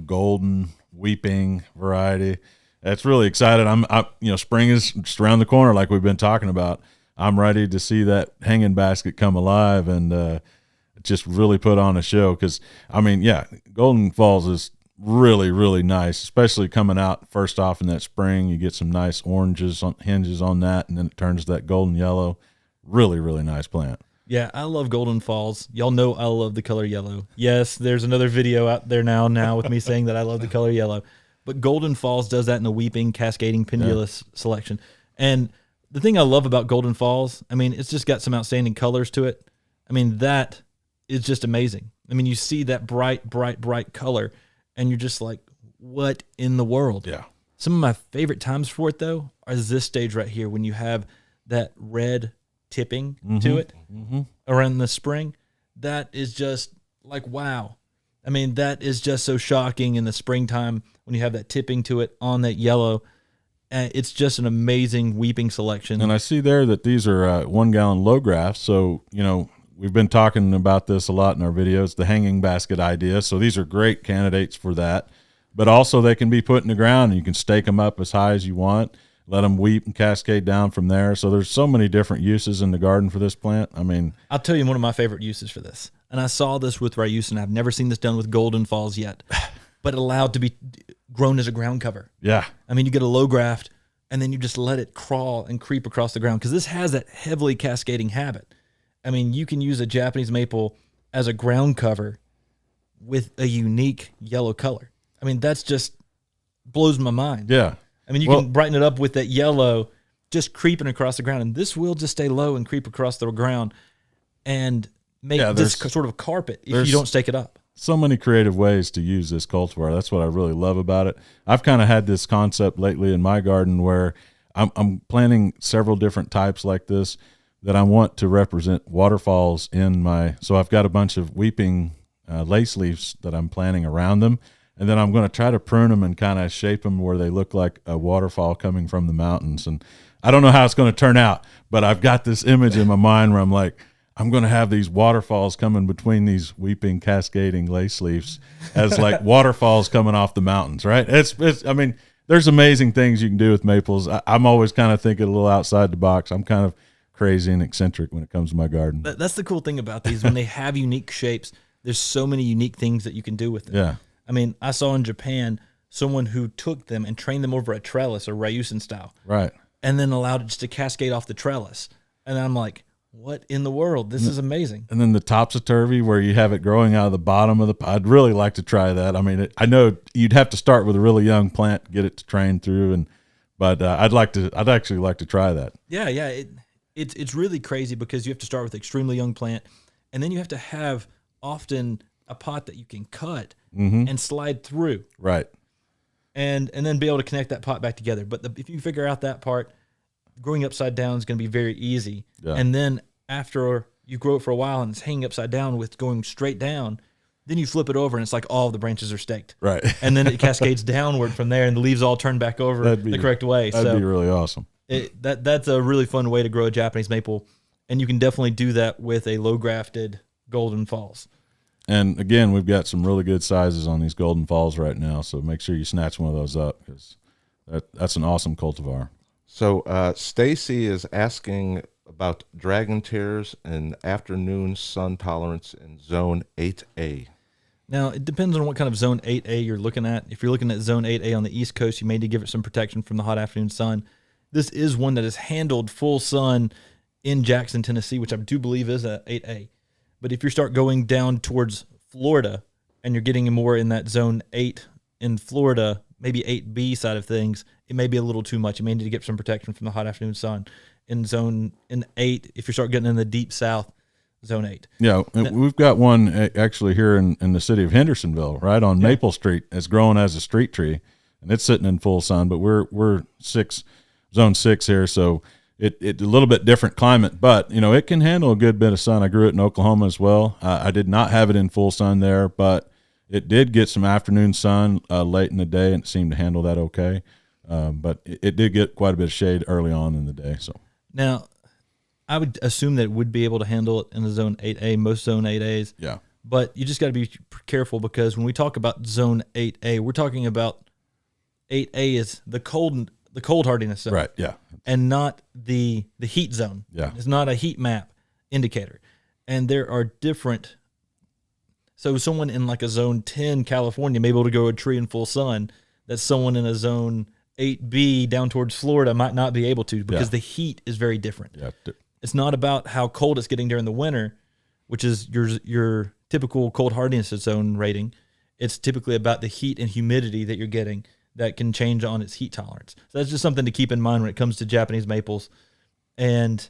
golden weeping variety. That's really excited. Spring is just around the corner, like we've been talking about. I'm ready to see that hanging basket come alive and just really put on a show. Because Golden Falls is really, really nice, especially coming out first off in that spring. You get some nice hinges on that, and then it turns to that golden yellow. Really, really nice plant. Yeah, I love Golden Falls. Y'all know I love the color yellow. Yes, there's another video out there now with me saying that I love the color yellow. But Golden Falls does that in the weeping, cascading, pendulous selection. And the thing I love about Golden Falls, I mean, it's just got some outstanding colors to it. I mean, that is just amazing. I mean, you see that bright, bright, bright color, and you're just like, what in the world? Yeah. Some of my favorite times for it, though, are this stage right here when you have that red tipping to it around the spring. That is just like, wow. I mean, that is just so shocking in the springtime when you have that tipping to it on that yellow. It's just an amazing weeping selection. And I see there that these are 1 gallon low grafts. So, we've been talking about this a lot in our videos, the hanging basket idea. So these are great candidates for that. But also they can be put in the ground and you can stake them up as high as you want. Let them weep and cascade down from there. So there's so many different uses in the garden for this plant. I mean, I'll tell you one of my favorite uses for this. And I saw this with Ryusin. I've never seen this done with Golden Falls yet, but allowed to be grown as a ground cover. Yeah. I mean, you get a low graft and then you just let it crawl and creep across the ground because this has that heavily cascading habit. I mean, you can use a Japanese maple as a ground cover with a unique yellow color. I mean, that's just blows my mind. Yeah. I mean, you can brighten it up with that yellow just creeping across the ground, and this will just stay low and creep across the ground and make this sort of carpet if you don't stake it up. So many creative ways to use this cultivar. That's what I really love about it. I've kind of had this concept lately in my garden where I'm planting several different types like this that I want to represent waterfalls in my. So I've got a bunch of weeping lace leaves that I'm planting around them. And then I'm going to try to prune them and kind of shape them where they look like a waterfall coming from the mountains. And I don't know how it's going to turn out, but I've got this image in my mind where I'm like, I'm going to have these waterfalls coming between these weeping, cascading lace leaves as like waterfalls coming off the mountains, right? I mean, there's amazing things you can do with maples. I'm always kind of thinking a little outside the box. I'm kind of crazy and eccentric when it comes to my garden. That's the cool thing about these. When they have unique shapes, there's so many unique things that you can do with them. Yeah. I mean, I saw in Japan someone who took them and trained them over a trellis or Ryusin style. Right. And then allowed it just to cascade off the trellis. And I'm like, what in the world? This is amazing. And then the topsy-turvy where you have it growing out of the bottom of the pot. I'd really like to try that. I mean, I know you'd have to start with a really young plant to get it to train through, but I'd actually like to try that. Yeah. It's really crazy because you have to start with an extremely young plant, and then you have to have often a pot that you can cut and slide through. Right. And then be able to connect that pot back together. But if you figure out that part, growing upside down is going to be very easy. Yeah. And then after you grow it for a while and it's hanging upside down with going straight down, then you flip it over and it's like all of the branches are staked. Right. And then it cascades downward from there and the leaves all turn back over the correct way. That'd be really awesome. That's a really fun way to grow a Japanese maple. And you can definitely do that with a low grafted Golden Falls. And again, we've got some really good sizes on these Golden Falls right now, so make sure you snatch one of those up because that's an awesome cultivar. So Stacy is asking about dragon tears and afternoon sun tolerance in zone 8A. Now, it depends on what kind of zone 8A you're looking at. If you're looking at zone 8A on the East Coast, you may need to give it some protection from the hot afternoon sun. This is one that is handled full sun in Jackson, Tennessee, which I do believe is a 8A. But if you start going down towards Florida and you're getting more in that zone 8 in Florida, maybe 8B side of things, it may be a little too much. You may need to get some protection from the hot afternoon sun. In 8, if you start getting in the deep south, zone 8. Yeah, we've got one actually here in the city of Hendersonville, right on Maple Street. It's growing as a street tree, and it's sitting in full sun. But we're zone 6 here, so it a little bit different climate. But it can handle a good bit of sun. I grew it in Oklahoma as well. I did not have it in full sun there, but it did get some afternoon sun late in the day, and it seemed to handle that okay. But it did get quite a bit of shade early on in the day. So now, I would assume that it would be able to handle it in the zone 8A, most zone 8As. yeah, But you just got to be careful, because when we talk about zone 8A, we're talking about 8A is the cold hardiness zone, right, yeah, and not the heat zone. Yeah. It's not a heat map indicator. And there are different. So someone in like a zone 10 California may be able to grow a tree in full sun that someone in a zone 8B down towards Florida might not be able to, because the heat is very different. yeah. It's not about how cold it's getting during the winter, which is your typical cold hardiness zone rating. It's typically about the heat and humidity that you're getting that can change on its heat tolerance. So that's just something to keep in mind when it comes to Japanese maples. And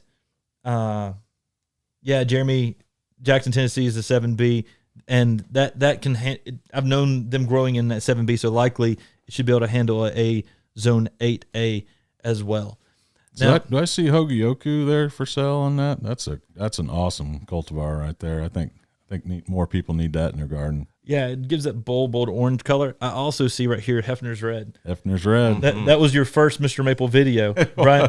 Jeremy, Jackson, Tennessee is a 7B, and that can I've known them growing in that 7B, so likely it should be able to handle a zone 8A as well. So Now, do I see Hogyoku there for sale on that? That's an awesome cultivar right there. I think more people need that in their garden. yeah, it gives that bold orange color. I also see right here Hefner's Red. Hefner's Red. That was your first Mr. Maple video.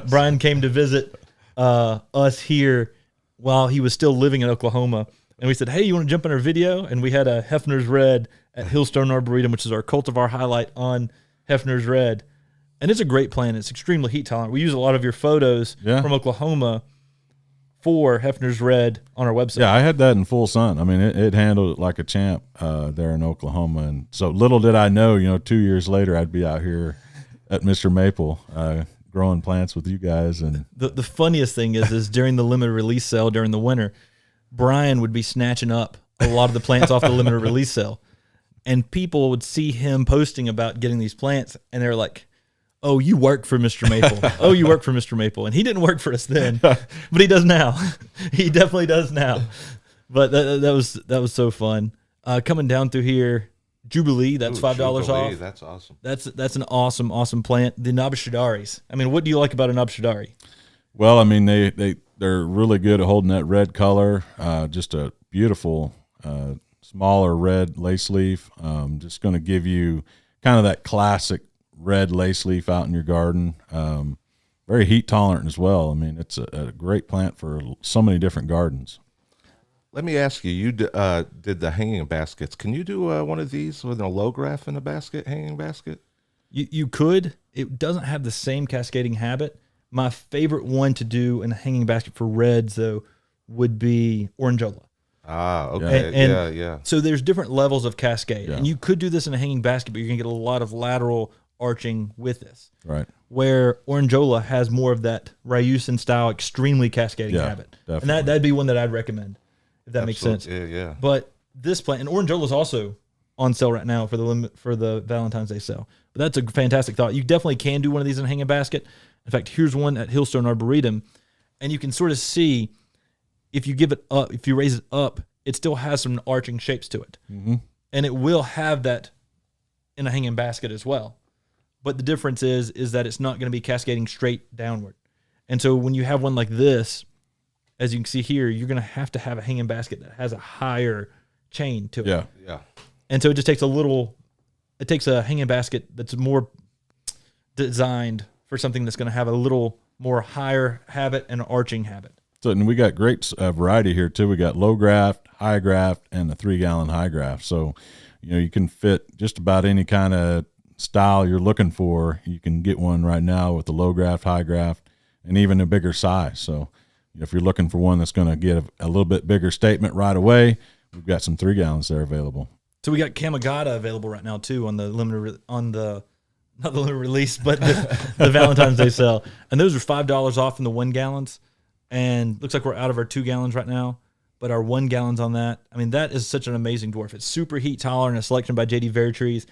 Brian came to visit us here while he was still living in Oklahoma, and we said, "Hey, you want to jump in our video?" And we had a Hefner's Red at Hillstone Arboretum, which is our cultivar highlight on Hefner's Red. And it's a great plant. It's extremely heat tolerant. We use a lot of your photos from Oklahoma for Hefner's Red on our website. Yeah, I had that in full sun. I mean, it handled it like a champ there in Oklahoma. And so little did I know, 2 years later, I'd be out here at Mr. Maple growing plants with you guys. And the funniest thing is during the limited release sale during the winter, Brian would be snatching up a lot of the plants off the limited release sale. And people would see him posting about getting these plants, and they're like, "Oh, you work for Mr. Maple. Oh, you work for Mr. Maple." And he didn't work for us then, but he does now. He definitely does now. But that was so fun. Coming down through here, Jubilee, that's $5 off. That's awesome. That's an awesome plant. The Nabishidaris. I mean, what do you like about a Nabishidari? well, I mean, they're really good at holding that red color. Just a beautiful, smaller red lace leaf. Just going to give you kind of that classic red lace leaf out in your garden. Very heat tolerant as well. I mean, it's a great plant for so many different gardens. Let me ask you, you did the hanging baskets. Can you do one of these with a low graph in a basket, hanging basket? You could. It doesn't have the same cascading habit. My favorite one to do in a hanging basket for reds, though, would be Orangeola. Ah, okay. And yeah. So there's different levels of cascade. Yeah. And you could do this in a hanging basket, but you're going to get a lot of lateral arching with this. Right. Where Orangeola has more of that Ryusin style, extremely cascading habit. Definitely. And that'd be one that I'd recommend, if that makes sense. Yeah. But this plant, and Orangeola is also on sale right now for the Valentine's Day sale. But that's a fantastic thought. You definitely can do one of these in a hanging basket. In fact, here's one at Hillstone Arboretum, and you can sort of see if you give it up, if you raise it up, it still has some arching shapes to it. Mm-hmm. And it will have that in a hanging basket as well. But the difference is that it's not going to be cascading straight downward. And so when you have one like this, as you can see here, you're going to have a hanging basket that has a higher chain to it. Yeah. And so it just takes a hanging basket that's more designed for something that's going to have a little more higher habit and arching habit. So, and we got great variety here too. We got low graft, high graft, and the 3-gallon high graft. So, you can fit just about any kind of style you're looking for. You can get one right now with the low graft, high graft, and even a bigger size. So if you're looking for one that's going to get a little bit bigger statement right away, we've got some 3 gallons there available. So we got Kamagata available right now too on the not the limited release, but the Valentine's Day sale, and those are $5 off in the 1 gallons. And looks like we're out of our 2 gallons right now, but our 1 gallons on that. I mean, that is such an amazing dwarf. It's super heat tolerant, a selection by JD Veritrees.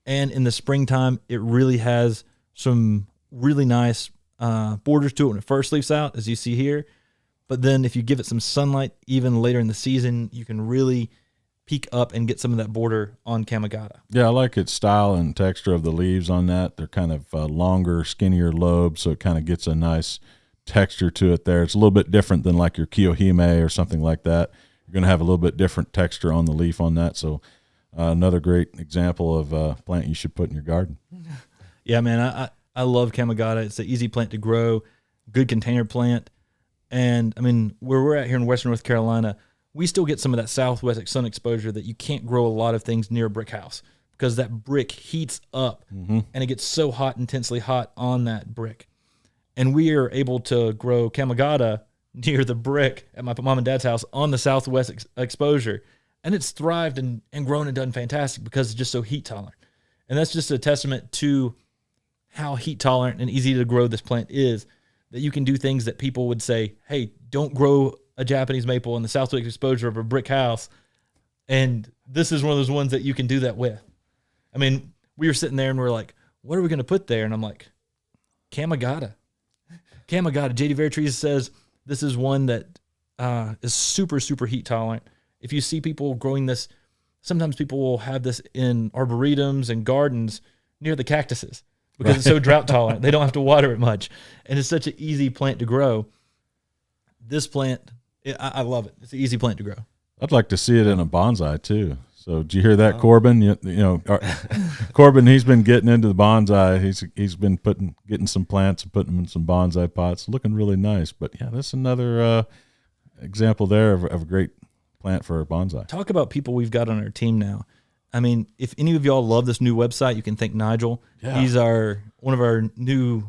And in the springtime, it really has some really nice borders to it when it first leaves out, as you see here. But then if you give it some sunlight, even later in the season, you can really peek up and get some of that border on Kamagata. Yeah, I like its style and texture of the leaves on that. They're kind of longer, skinnier lobes, so it kind of gets a nice texture to it there. It's a little bit different than like your Kiyohime or something like that. You're going to have a little bit different texture on the leaf on that. So another great example of a plant you should put in your garden. Yeah, man, I love Kamagata. It's an easy plant to grow, good container plant. And, I mean, where we're at here in western North Carolina, we still get some of that southwest sun exposure that you can't grow a lot of things near a brick house because that brick heats up and it gets so hot, intensely hot on that brick. And we are able to grow Kamagata near the brick at my mom and dad's house on the southwest exposure. And it's thrived and grown and done fantastic because it's just so heat tolerant. And that's just a testament to how heat tolerant and easy to grow this plant is, that you can do things that people would say, hey, don't grow a Japanese maple in the southwest exposure of a brick house. And this is one of those ones that you can do that with. I mean, we were sitting there and we're like, what are we going to put there? And I'm like, Kamagata. Kamagata. JD Veritrees says this is one that is super, super heat tolerant. If you see people growing this, sometimes people will have this in arboretums and gardens near the cactuses because it's so drought tolerant. They don't have to water it much. And it's such an easy plant to grow. This plant, I love it. It's an easy plant to grow. I'd like to see it in a bonsai too. So did you hear that, Corbin? You know, Corbin, he's been getting into the bonsai. He's been getting some plants and putting them in some bonsai pots, looking really nice. But yeah, that's another example there of a great plant for a bonsai. Talk about people we've got on our team now. I mean, if any of y'all love this new website, you can thank Nigel. Yeah. He's one of our new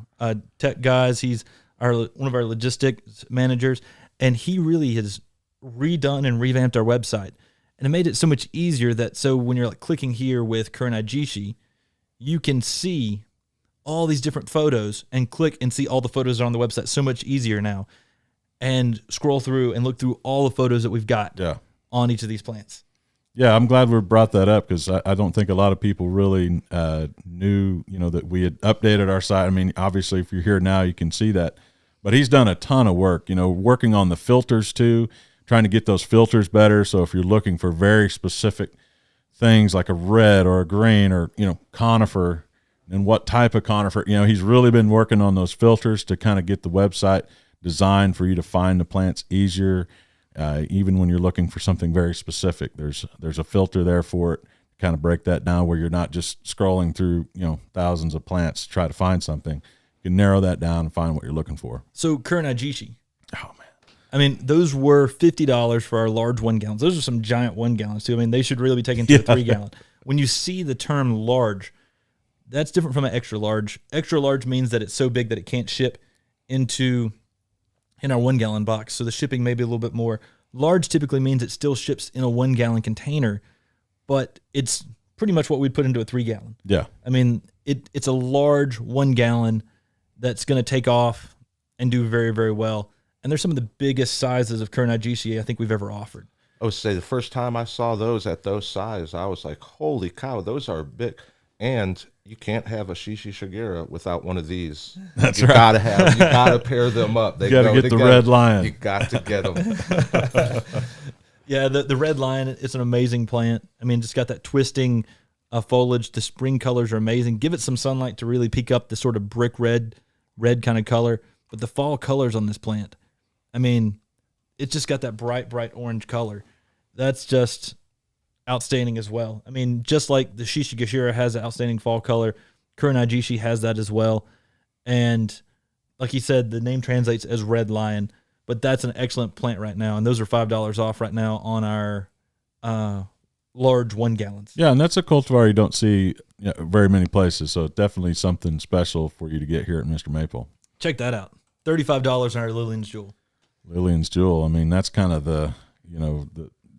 tech guys. He's one of our logistics managers, and he really has redone and revamped our website. And it made it so much easier so when you're like clicking here with Kuranajishi, you can see all these different photos and click and see all the photos on the website so much easier now, and scroll through and look through all the photos that we've got on each of these plants. Yeah, I'm glad we brought that up because I don't think a lot of people really knew, that we had updated our site. I mean, obviously, if you're here now, you can see that. But he's done a ton of work, working on the filters too, trying to get those filters better. So if you're looking for very specific things like a red or a green or, conifer and what type of conifer, he's really been working on those filters to kind of get the website designed for you to find the plants easier. Even when you're looking for something very specific, there's a filter there for it. Kind of break that down where you're not just scrolling through, thousands of plants to try to find something. You can narrow that down and find what you're looking for. So Kuranajishi. Oh man. I mean, those were $50 for our large 1 gallons. Those are some giant 1 gallons too. I mean, they should really be taken to a 3 gallon. When you see the term large, that's different from an extra large. Extra large means that it's so big that it can't ship in our 1 gallon box. So the shipping may be a little bit more. Large typically means it still ships in a 1 gallon container, but it's pretty much what we'd put into a 3 gallon. Yeah. I mean, it's a large 1 gallon that's going to take off and do very, very well. And they're some of the biggest sizes of Kuranajishi I think we've ever offered. I would say the first time I saw those at those size, I was like, holy cow, those are big. And you can't have a Shishi Shigira without one of these. That's you right. You gotta pair them up. You gotta get the red lion. You got to get them. Yeah, the red lion, it's an amazing plant. I mean, it's got that twisting foliage. The spring colors are amazing. Give it some sunlight to really peak up the sort of brick red kind of color. But the fall colors on this plant, I mean, it's just got that bright orange color. That's just outstanding as well. I mean, just like the Shishigashira has an outstanding fall color, Kuranajishi has that as well. And like he said, the name translates as red lion, but that's an excellent plant right now. And those are $5 off right now on our large 1 gallons. Yeah, and that's a cultivar you don't see very many places. So definitely something special for you to get here at Mr. Maple. Check that out. $35 on our Lillian's Jewel. Lillian's Jewel. I mean, that's kind of the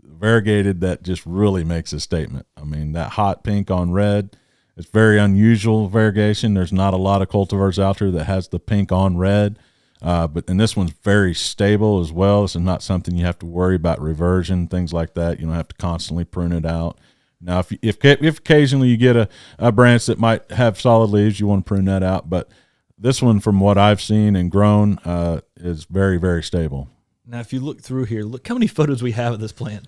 variegated that just really makes a statement. I mean, that hot pink on red, it's very unusual variegation. There's not a lot of cultivars out there that has the pink on red, and this one's very stable as well. This is not something you have to worry about reversion, things like that. You don't have to constantly prune it out. Now, if occasionally you get a branch that might have solid leaves, you want to prune that out. But this one, from what I've seen and grown, is very, very stable. Now, if you look through here, look how many photos we have of this plant.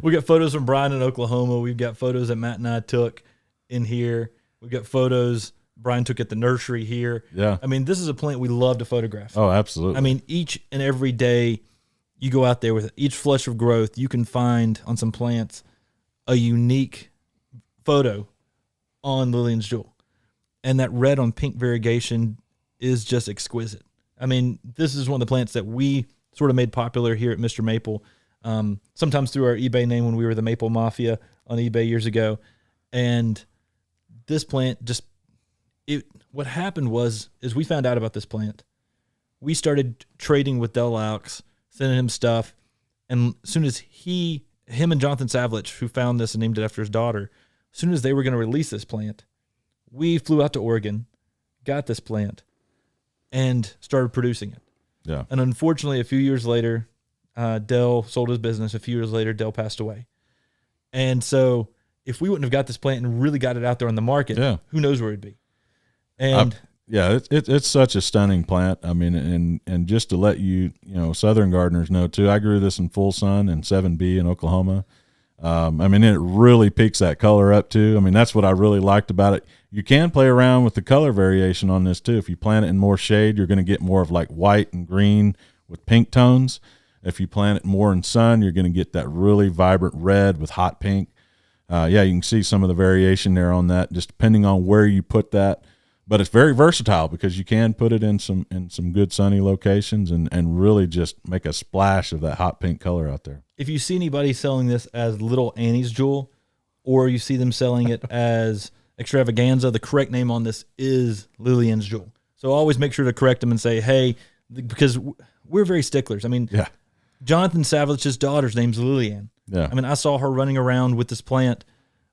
We got photos from Brian in Oklahoma. We've got photos that Matt and I took in here. We've got photos Brian took at the nursery here. Yeah. I mean, this is a plant we love to photograph. Oh, absolutely. I mean, each and every day you go out there with each flush of growth, you can find on some plants a unique photo on Lillian's Jewel. And that red on pink variegation is just exquisite. I mean, this is one of the plants that we sort of made popular here at Mr. Maple, sometimes through our eBay name when we were the Maple Mafia on eBay years ago. And this plant what happened is we found out about this plant. We started trading with Del Laux, sending him stuff. And as soon as him and Jonathan Savlich, who found this and named it after his daughter, as soon as they were going to release this plant, we flew out to Oregon, got this plant, and started producing it. Yeah. And unfortunately, a few years later, Del sold his business. A few years later, Del passed away. And so if we wouldn't have got this plant and really got it out there on the market, who knows where it'd be. And it's such a stunning plant. I mean, and just to let Southern gardeners know too, I grew this in full sun in 7B in Oklahoma. I mean, it really peaks that color up too. I mean, that's what I really liked about it. You can play around with the color variation on this too. If you plant it in more shade, you're going to get more of like white and green with pink tones. If you plant it more in sun, you're going to get that really vibrant red with hot pink. You can see some of the variation there on that, just depending on where you put that. But it's very versatile because you can put it in some good sunny locations and really just make a splash of that hot pink color out there. If you see anybody selling this as Little Annie's Jewel, or you see them selling it as Extravaganza, the correct name on this is Lillian's Jewel. So always make sure to correct them and say, hey, because we're very sticklers. I mean, Jonathan Savage's daughter's name's Lillian. Yeah. I mean, I saw her running around with this plant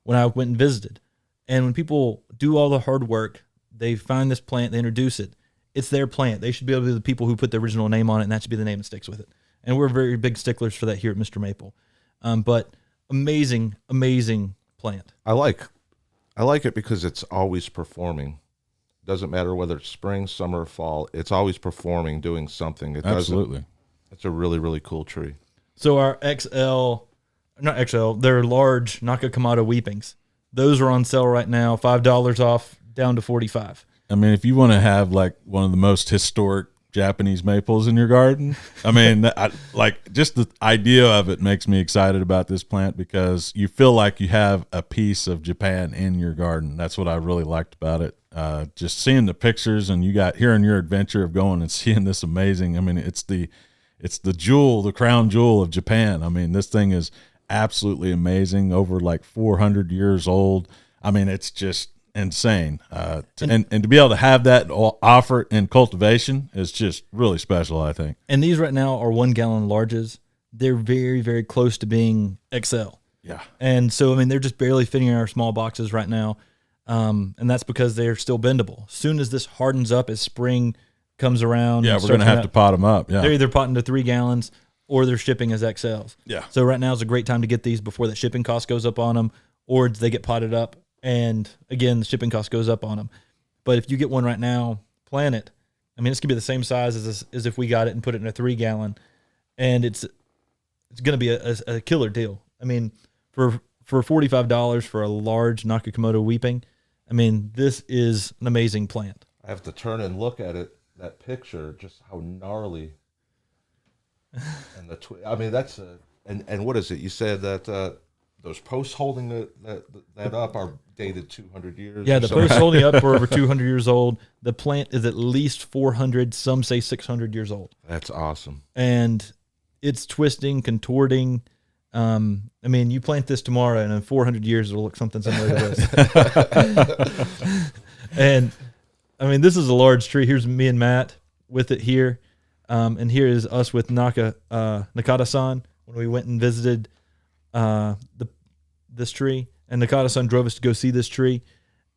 when I went and visited. And when people do all the hard work, they find this plant, they introduce it. It's their plant. They should be able to be the people who put the original name on it, and that should be the name that sticks with it. And we're very big sticklers for that here at Mr. Maple. But amazing, amazing plant. I like it because it's always performing. Doesn't matter whether it's spring, summer, or fall. It's always performing, doing something. Absolutely. It's a really, really cool tree. So our they're large Nakakamado weepings. Those are on sale right now, $5 off, down to $45. I mean, if you want to have like one of the most historic Japanese maples in your garden, I mean, just the idea of it makes me excited about this plant because you feel like you have a piece of Japan in your garden. That's what I really liked about it. Just seeing the pictures and hearing your adventure of going and seeing this amazing. I mean, it's the jewel, the crown jewel of Japan. I mean, this thing is absolutely amazing, over like 400 years old. I mean, it's just insane. And to be able to have that offer in cultivation is just really special, I think. And these right now are 1 gallon larges. They're very, very close to being XL. Yeah. And so, I mean, they're just barely fitting in our small boxes right now. And that's because they're still bendable. As soon as this hardens up, as spring comes around. Yeah, we're going to have to pot them up. Yeah. They're either potting to 3 gallons or they're shipping as XLs. Yeah. So right now is a great time to get these before the shipping cost goes up on them, or they get potted up. And again, the shipping cost goes up on them. But if you get one right now, plant it. I mean, it's going to be the same size as if we got it and put it in a 3 gallon. And it's going to be a killer deal. I mean, for $45 for a large Nakakomoto weeping, I mean, this is an amazing plant. I have to turn and look at it, that picture, just how gnarly. And I mean, that's and what is it? You said that those posts holding that up are dated 200 years. Yeah, the posts holding up are over 200 years old. The plant is at least 400, some say 600 years old. That's awesome. And it's twisting, contorting. I mean, you plant this tomorrow, and in 400 years, it'll look something similar to this. And, I mean, this is a large tree. Here's me and Matt with it here. And here is us with Nakata-san when we went and visited this tree. And Nakata-san drove us to go see this tree.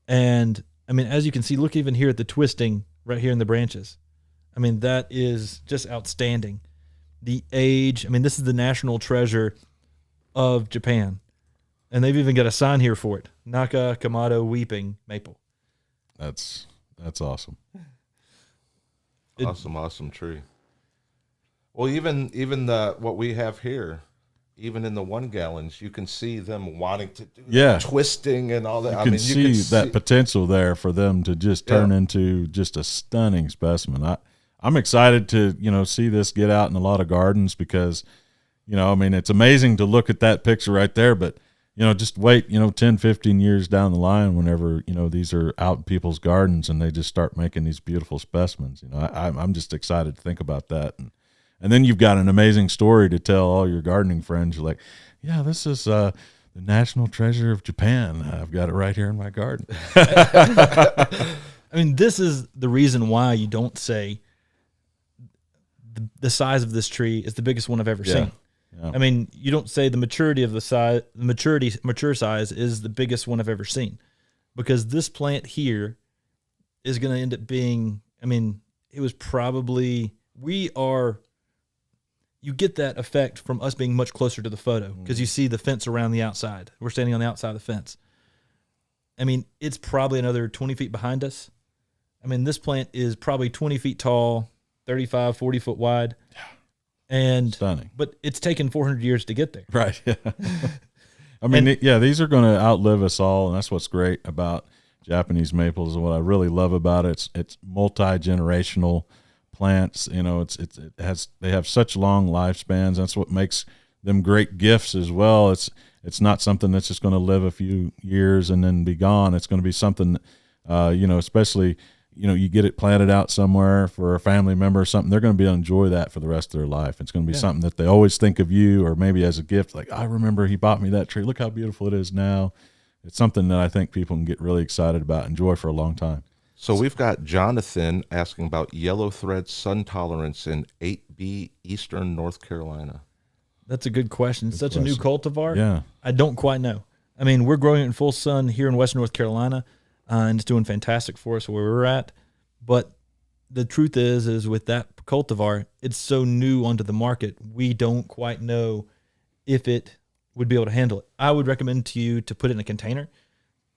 And, I mean, as you can see, look even here at the twisting right here in the branches. I mean, that is just outstanding. The age, I mean, this is the national treasure of Japan. And they've even got a sign here for it. Naka Kamado Weeping Maple. That's awesome. Awesome tree. Well, even the what we have here, even in the 1 gallons, you can see them wanting to do the twisting and all that. You can see that potential there for them to just turn into just a stunning specimen. I'm excited to, see this get out in a lot of gardens because, I mean, it's amazing to look at that picture right there, but, just wait, 10, 15 years down the line whenever, these are out in people's gardens and they just start making these beautiful specimens. I'm just excited to think about that. And then you've got an amazing story to tell all your gardening friends. You're like, yeah, this is the national treasure of Japan. I've got it right here in my garden. I mean, this is the reason why you don't say the size of this tree is the biggest one I've ever seen. Yeah. I mean, you don't say the maturity of the size, mature size is the biggest one I've ever seen, because this plant here is going to end up being, I mean, it was probably, you get that effect from us being much closer to the photo because you see the fence around the outside. We're standing on the outside of the fence. I mean, it's probably another 20 feet behind us. I mean, this plant is probably 20 feet tall, 35, 40 foot wide. Yeah. And stunning. But it's taken 400 years to get there. Right. Yeah. I mean, these are going to outlive us all, and that's what's great about Japanese maples. And what I really love about it, it's multi-generational plants. They have such long lifespans. That's what makes them great gifts as well. It's not something that's just going to live a few years and then be gone. It's going to be something, especially, you get it planted out somewhere for a family member or something, they're going to be able to enjoy that for the rest of their life. It's going to be something that they always think of you, or maybe as a gift, like, I remember he bought me that tree. Look how beautiful it is now. It's something that I think people can get really excited about, enjoy for a long time. So we've got Jonathan asking about yellow thread sun tolerance in 8B Eastern North Carolina. That's a good question. Such a new cultivar. Yeah. I don't quite know. I mean, we're growing it in full sun here in Western North Carolina, and it's doing fantastic for us where we're at. But the truth is with that cultivar, it's so new onto the market, we don't quite know if it would be able to handle it. I would recommend to you to put it in a container,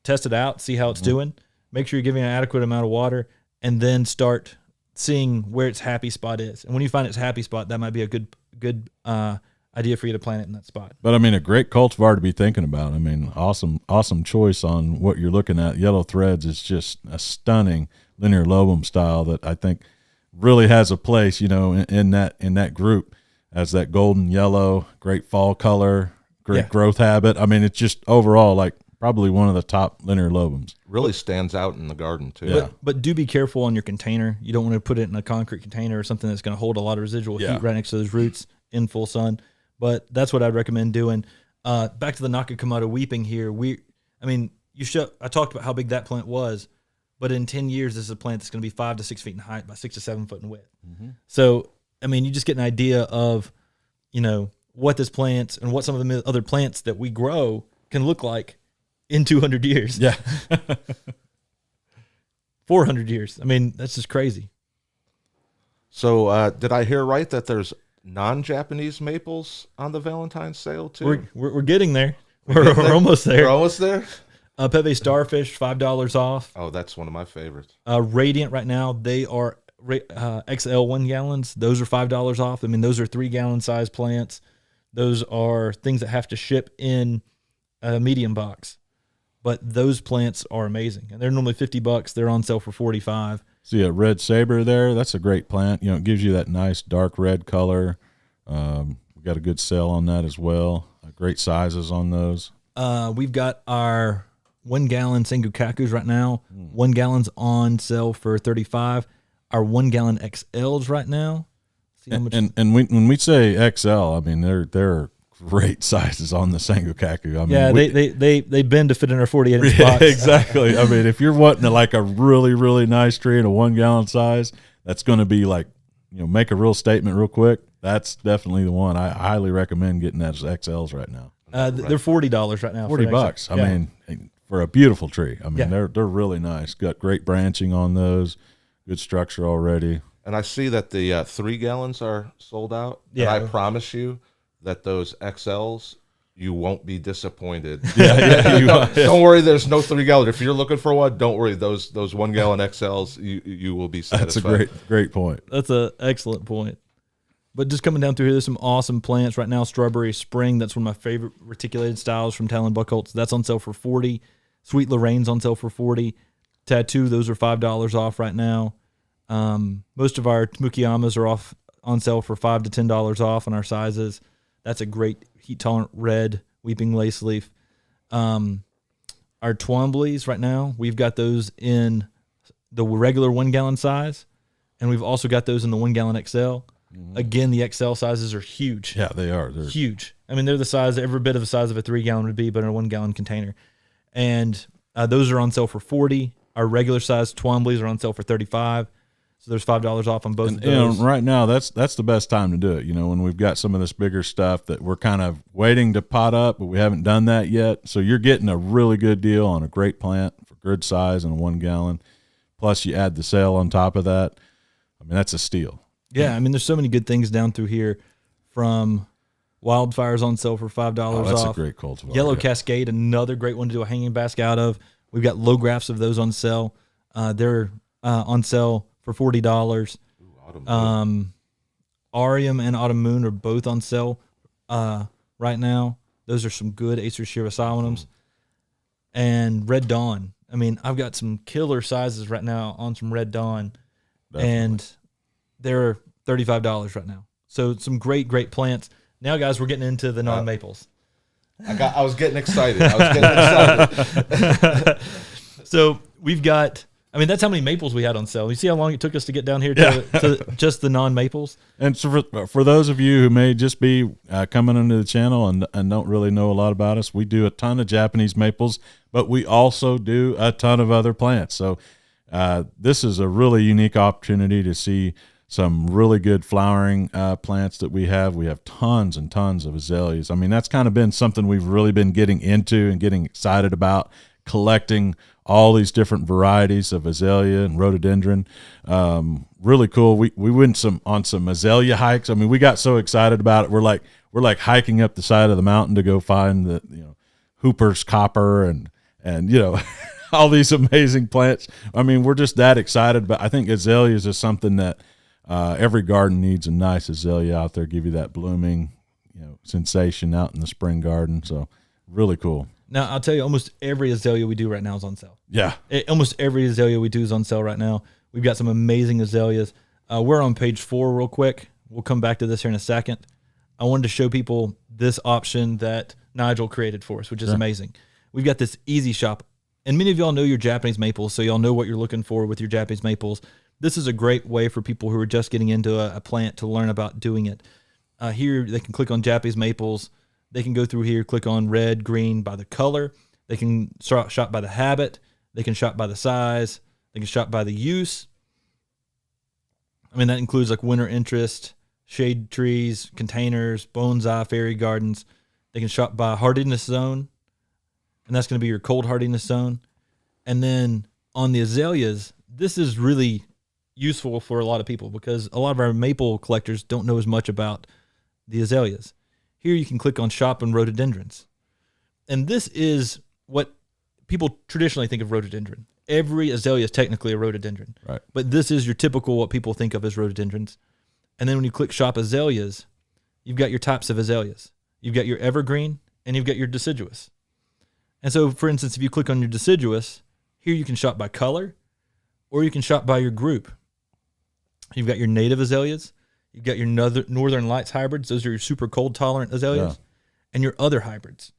test it out, see how it's doing, make sure you're giving an adequate amount of water, and then start seeing where its happy spot is. And when you find its happy spot, that might be a good idea for you to plant it in that spot. But I mean, a great cultivar to be thinking about. I mean, awesome choice on what you're looking at. Yellow Threads is just a stunning linear lobum style that I think really has a place, in that group, as that golden yellow, great fall color, great growth habit. I mean, it's just overall like probably one of the top linear lobums. Really stands out in the garden too. Yeah. But do be careful on your container. You don't want to put it in a concrete container or something that's going to hold a lot of residual heat right next to those roots in full sun. But that's what I'd recommend doing. Back to the Nakakamata weeping here. I talked about how big that plant was, but in 10 years, this is a plant that's going to be 5 to 6 feet in height by 6 to 7 foot in width. Mm-hmm. So, I mean, you just get an idea of, what this plant and what some of the other plants that we grow can look like in 200 years. Yeah. 400 years. I mean, that's just crazy. So did I hear right that there's non-Japanese maples on the Valentine's sale too? We're getting there. We're almost there. We're almost there? Pepe Starfish, $5 off. Oh, that's one of my favorites. Radiant right now, they are XL 1 gallons. Those are $5 off. I mean, those are 3 gallon size plants. Those are things that have to ship in a medium box. But those plants are amazing. And they're normally $50. They're on sale for $45. See a red saber there? That's a great plant. It gives you that nice dark red color. We got a good sale on that as well. Great sizes on those. We've got our 1 gallon Sengokakus right now. 1 gallon's on sale for $35. Our 1 gallon XLs right now. See how much. And when we say XL, I mean they're great sizes on the Sengokaku. I mean, they bend to fit in our 48-inch box. Exactly. I mean, if you're wanting like a really, really nice tree in a 1 gallon size, that's going to be like make a real statement real quick, that's definitely the one. I highly recommend getting those XLs right now. They're $40 right now. $40. Yeah. I mean, for a beautiful tree. I mean, Yeah. they're really nice. Got great branching on those. Good structure already. And I see that the 3 gallons are sold out. Yeah. And I promise you that those XLs, you won't be disappointed. Don't worry, there's no 3 gallon. If you're looking for one, don't worry. Those 1 gallon XLs, you will be satisfied. That's a great point. That's an excellent point. But just coming down through here, there's some awesome plants right now. Strawberry Spring, that's one of my favorite reticulated styles from Talon Buckholz. That's on sale for $40. Sweet Lorraine's on sale for $40. Tattoo, those are $5 off right now. Most of our Mukiyamas are on sale for $5 to $10 off on our sizes. That's a great heat-tolerant red weeping lace leaf. Our Twombleys right now, we've got those in the regular 1 gallon size, and we've also got those in the 1 gallon XL. Again, the XL sizes are huge. Yeah, they are. They're huge. I mean, they're the size, every bit of the size of a 3 gallon would be, but in a 1 gallon container. And those are on sale for $40. Our regular size Twombleys are on sale for $35. So there's $5 off on both of those. Right now, that's the best time to do it. When we've got some of this bigger stuff that we're kind of waiting to pot up, but we haven't done that yet. So you're getting a really good deal on a great plant for good size and a 1 gallon. Plus, you add the sale on top of that. I mean, that's a steal. Yeah, I mean, there's so many good things down through here, from Wildfire's on sale for $5 off. That's a great cultivar. Yellow Cascade, another great one to do a hanging basket out of. We've got low grafts of those on sale. They're on sale for $40. Arium and Autumn Moon are both on sale right now. Those are some good Acer Shirasalonums. And Red Dawn. I mean, I've got some killer sizes right now on some Red Dawn. Definitely. And they're $35 right now. So some great plants. Now, guys, we're getting into the non-maples. I was getting excited. So we've got, I mean, that's how many maples we had on sale. You see how long it took us to get down here to just the non-maples? And so for those of you who may just be coming into the channel and don't really know a lot about us, we do a ton of Japanese maples, but we also do a ton of other plants. So this is a really unique opportunity to see some really good flowering plants that we have. We have tons and tons of azaleas. I mean, that's kind of been something we've really been getting into and getting excited about, collecting all these different varieties of azalea and rhododendron. Really cool. We went on some azalea hikes. I mean, we got so excited about it. We're like hiking up the side of the mountain to go find the Hooper's copper and all these amazing plants. I mean, we're just that excited. But I think azaleas is something that every garden needs a nice azalea out there, give you that blooming, sensation out in the spring garden. So really cool. Now, I'll tell you, almost every azalea we do right now is on sale. Yeah. Almost every azalea we do is on sale right now. We've got some amazing azaleas. We're on page 4 real quick. We'll come back to this here in a second. I wanted to show people this option that Nigel created for us, which is amazing. We've got this easy shop. And many of y'all know your Japanese maples, so y'all know what you're looking for with your Japanese maples. This is a great way for people who are just getting into a plant to learn about doing it. Here, they can click on Japanese maples. They can go through here, click on red, green by the color. They can shop by the habit. They can shop by the size. They can shop by the use. I mean, that includes like winter interest, shade trees, containers, bonsai, fairy gardens. They can shop by hardiness zone, and that's going to be your cold hardiness zone. And then on the azaleas, this is really useful for a lot of people because a lot of our maple collectors don't know as much about the azaleas. Here you can click on shop and rhododendrons. And this is what people traditionally think of rhododendron. Every azalea is technically a rhododendron. Right. But this is your typical what people think of as rhododendrons. And then when you click shop azaleas, you've got your types of azaleas. You've got your evergreen and you've got your deciduous. And so, for instance, if you click on your deciduous, here you can shop by color or you can shop by your group. You've got your native azaleas. You've got your Northern Lights hybrids. Those are your super cold tolerant azaleas. Yeah. And your other hybrids.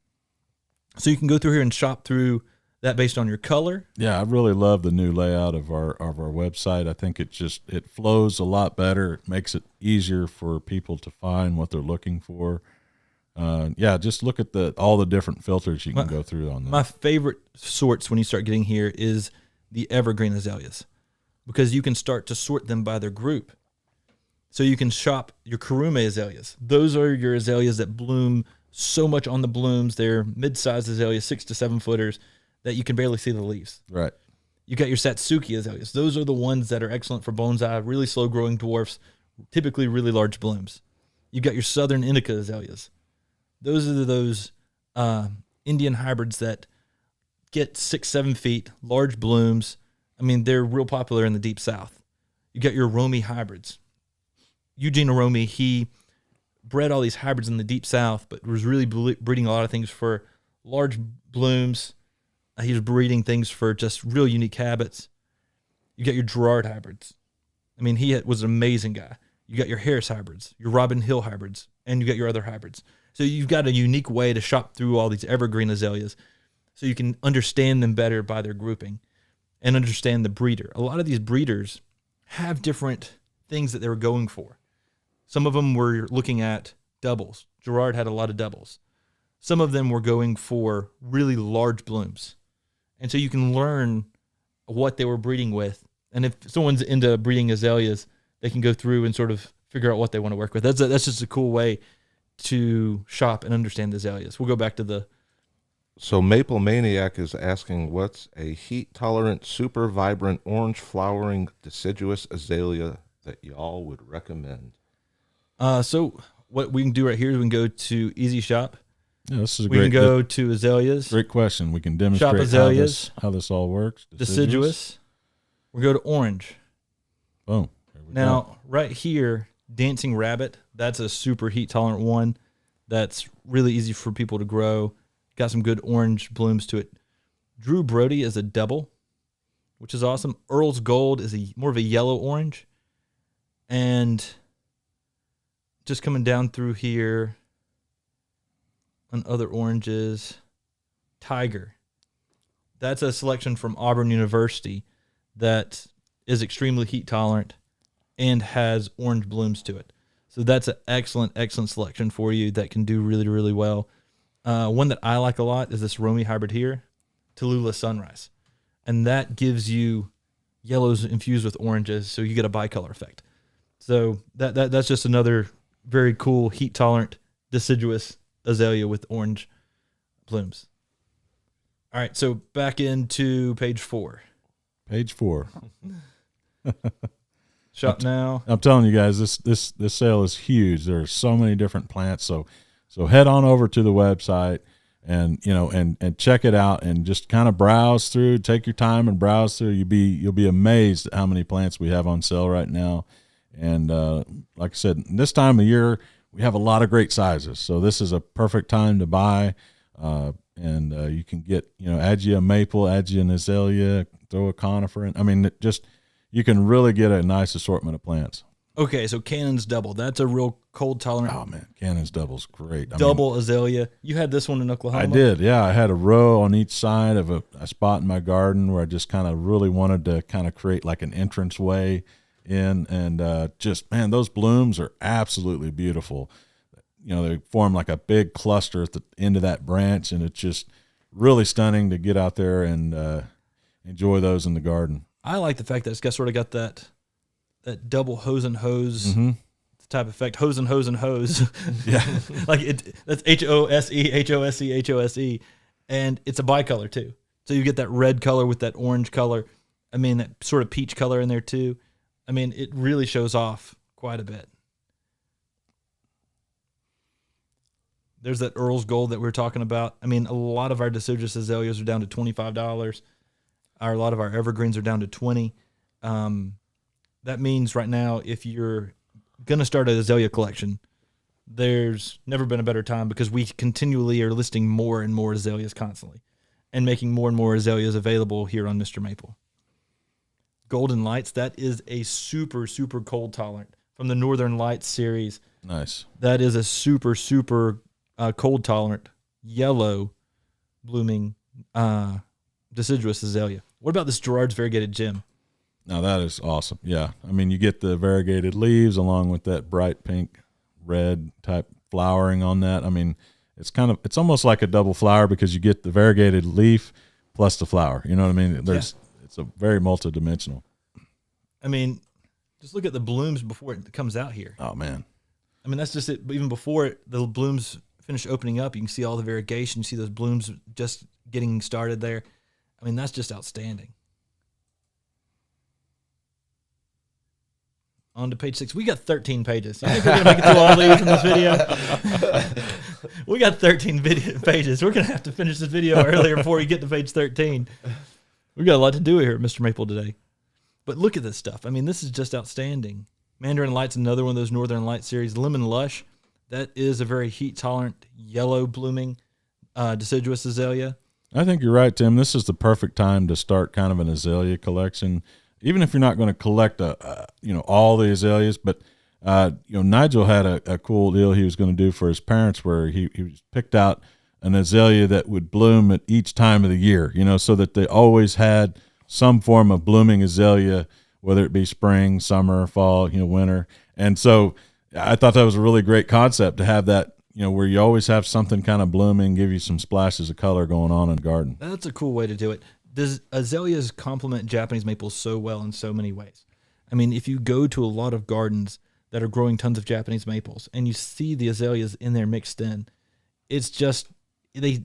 So you can go through here and shop through that based on your color. Yeah, I really love the new layout of our website. I think it flows a lot better. It makes it easier for people to find what they're looking for. Just look at all the different filters you can go through on that. My favorite sorts when you start getting here is the evergreen azaleas because you can start to sort them by their group. So you can shop your Kurume azaleas. Those are your azaleas that bloom so much on the blooms. They're mid-sized azaleas, 6 to 7 footers, that you can barely see the leaves. Right. You got your Satsuki azaleas. Those are the ones that are excellent for bonsai, really slow-growing dwarfs, typically really large blooms. You got your Southern Indica azaleas. Those are those Indian hybrids that get 6, 7 feet, large blooms. I mean, they're real popular in the deep south. You got your Romy hybrids. Eugene Romy, he bred all these hybrids in the deep south, but was really breeding a lot of things for large blooms. He was breeding things for just real unique habits. You got your Gerard hybrids. I mean, he was an amazing guy. You got your Harris hybrids, your Robin Hill hybrids, and you got your other hybrids. So you've got a unique way to shop through all these evergreen azaleas so you can understand them better by their grouping and understand the breeder. A lot of these breeders have different things that they were going for. Some of them were looking at doubles. Gerard had a lot of doubles. Some of them were going for really large blooms. And so you can learn what they were breeding with. And if someone's into breeding azaleas, they can go through and sort of figure out what they want to work with. That's just a cool way to shop and understand the azaleas. We'll go back to the... So Maple Maniac is asking, what's a heat-tolerant, super vibrant, orange-flowering, deciduous azalea that y'all would recommend? So what we can do right here is we can go to Easy Shop. Yeah, this is a We can go to azaleas. great question. We can demonstrate Shop azaleas. how this all works. Deciduous. We go to orange. Boom. There we Now, go. right here, Dancing Rabbit, that's a super heat-tolerant one that's really easy for people to grow. Got some good orange blooms to it. Drew Brody is a double, which is awesome. Earl's Gold is more of a yellow-orange. And just coming down through here on other oranges, Tiger. That's a selection from Auburn University that is extremely heat-tolerant and has orange blooms to it. So that's an excellent, excellent selection for you that can do really, really well. One that I like a lot is this Romy hybrid here, Tallulah Sunrise. And that gives you yellows infused with oranges, so you get a bicolor effect. So that's just another very cool, heat-tolerant, deciduous azalea with orange blooms. All right, so back into page 4. Page 4. Shop now. I'm telling you guys, this sale is huge. There are so many different plants. So head on over to the website and and check it out and just kind of browse through. Take your time and browse through. You'll be amazed at how many plants we have on sale right now. And like I said, this time of year we have a lot of great sizes. So this is a perfect time to buy. And you can get add you a maple, add you an azalea, throw a conifer in. I mean, you can really get a nice assortment of plants. Okay, so Cannon's double. That's a real cold tolerant. Oh man, Cannon's double's great. Double azalea. You had this one in Oklahoma. I did, yeah. I had a row on each side of a spot in my garden where I just kind of really wanted to kind of create like an entrance way in, and just man, those blooms are absolutely beautiful. They form like a big cluster at the end of that branch, and it's just really stunning to get out there and enjoy those in the garden. I like the fact that it's sort of got that double hose and hose type effect. Hose and hose and hose. Yeah. Like that's HOSE, HOSE, HOSE. And it's a bicolor too. So you get that red color with that orange color. I mean, that sort of peach color in there too. I mean, it really shows off quite a bit. There's that Earl's Gold that we were talking about. I mean, a lot of our deciduous azaleas are down to $25. A lot of our evergreens are down to $20. That means right now, if you're going to start an azalea collection, there's never been a better time because we continually are listing more and more azaleas constantly and making more and more azaleas available here on Mr. Maple. Golden Lights, that is a super, super cold tolerant from the Northern Lights series. Nice. That is a super, super cold tolerant, yellow blooming deciduous azalea. What about this Gerard's variegated gem? Now that is awesome. Yeah. I mean, you get the variegated leaves along with that bright pink, red type flowering on that. I mean, it's almost like a double flower because you get the variegated leaf plus the flower. You know what I mean? It's a very multidimensional. I mean, Just look at the blooms before it comes out here. Oh man. I mean, that's just it. Even before the blooms finish opening up, you can see all the variegation. You see those blooms just getting started there. I mean, that's just outstanding. On to page 6. We got 13 pages. You think we're going to make it through all these in this video? We got 13 pages. We're going to have to finish this video earlier before we get to page 13. We got a lot to do here at Mr. Maple today. But look at this stuff. I mean, this is just outstanding. Mandarin Light's another one of those Northern Light series. Lemon Lush, that is a very heat-tolerant, yellow-blooming deciduous azalea. I think you're right, Tim. This is the perfect time to start kind of an azalea collection. Even if you're not going to collect all the azaleas, but Nigel had a cool deal he was going to do for his parents where he picked out an azalea that would bloom at each time of the year, so that they always had some form of blooming azalea, whether it be spring, summer, fall, winter. And so I thought that was a really great concept to have that, where you always have something kind of blooming, give you some splashes of color going on in the garden. That's a cool way to do it. Does azaleas complement Japanese maples so well in so many ways? I mean, if you go to a lot of gardens that are growing tons of Japanese maples and you see the azaleas in there mixed in, it's just, they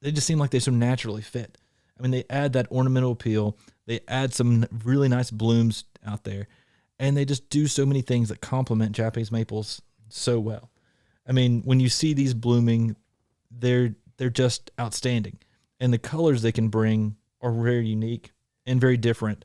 just seem like they so naturally fit. I mean, they add that ornamental appeal. They add some really nice blooms out there, and they just do so many things that complement Japanese maples so well. I mean, when you see these blooming, they're just outstanding. And the colors they can bring are very unique and very different.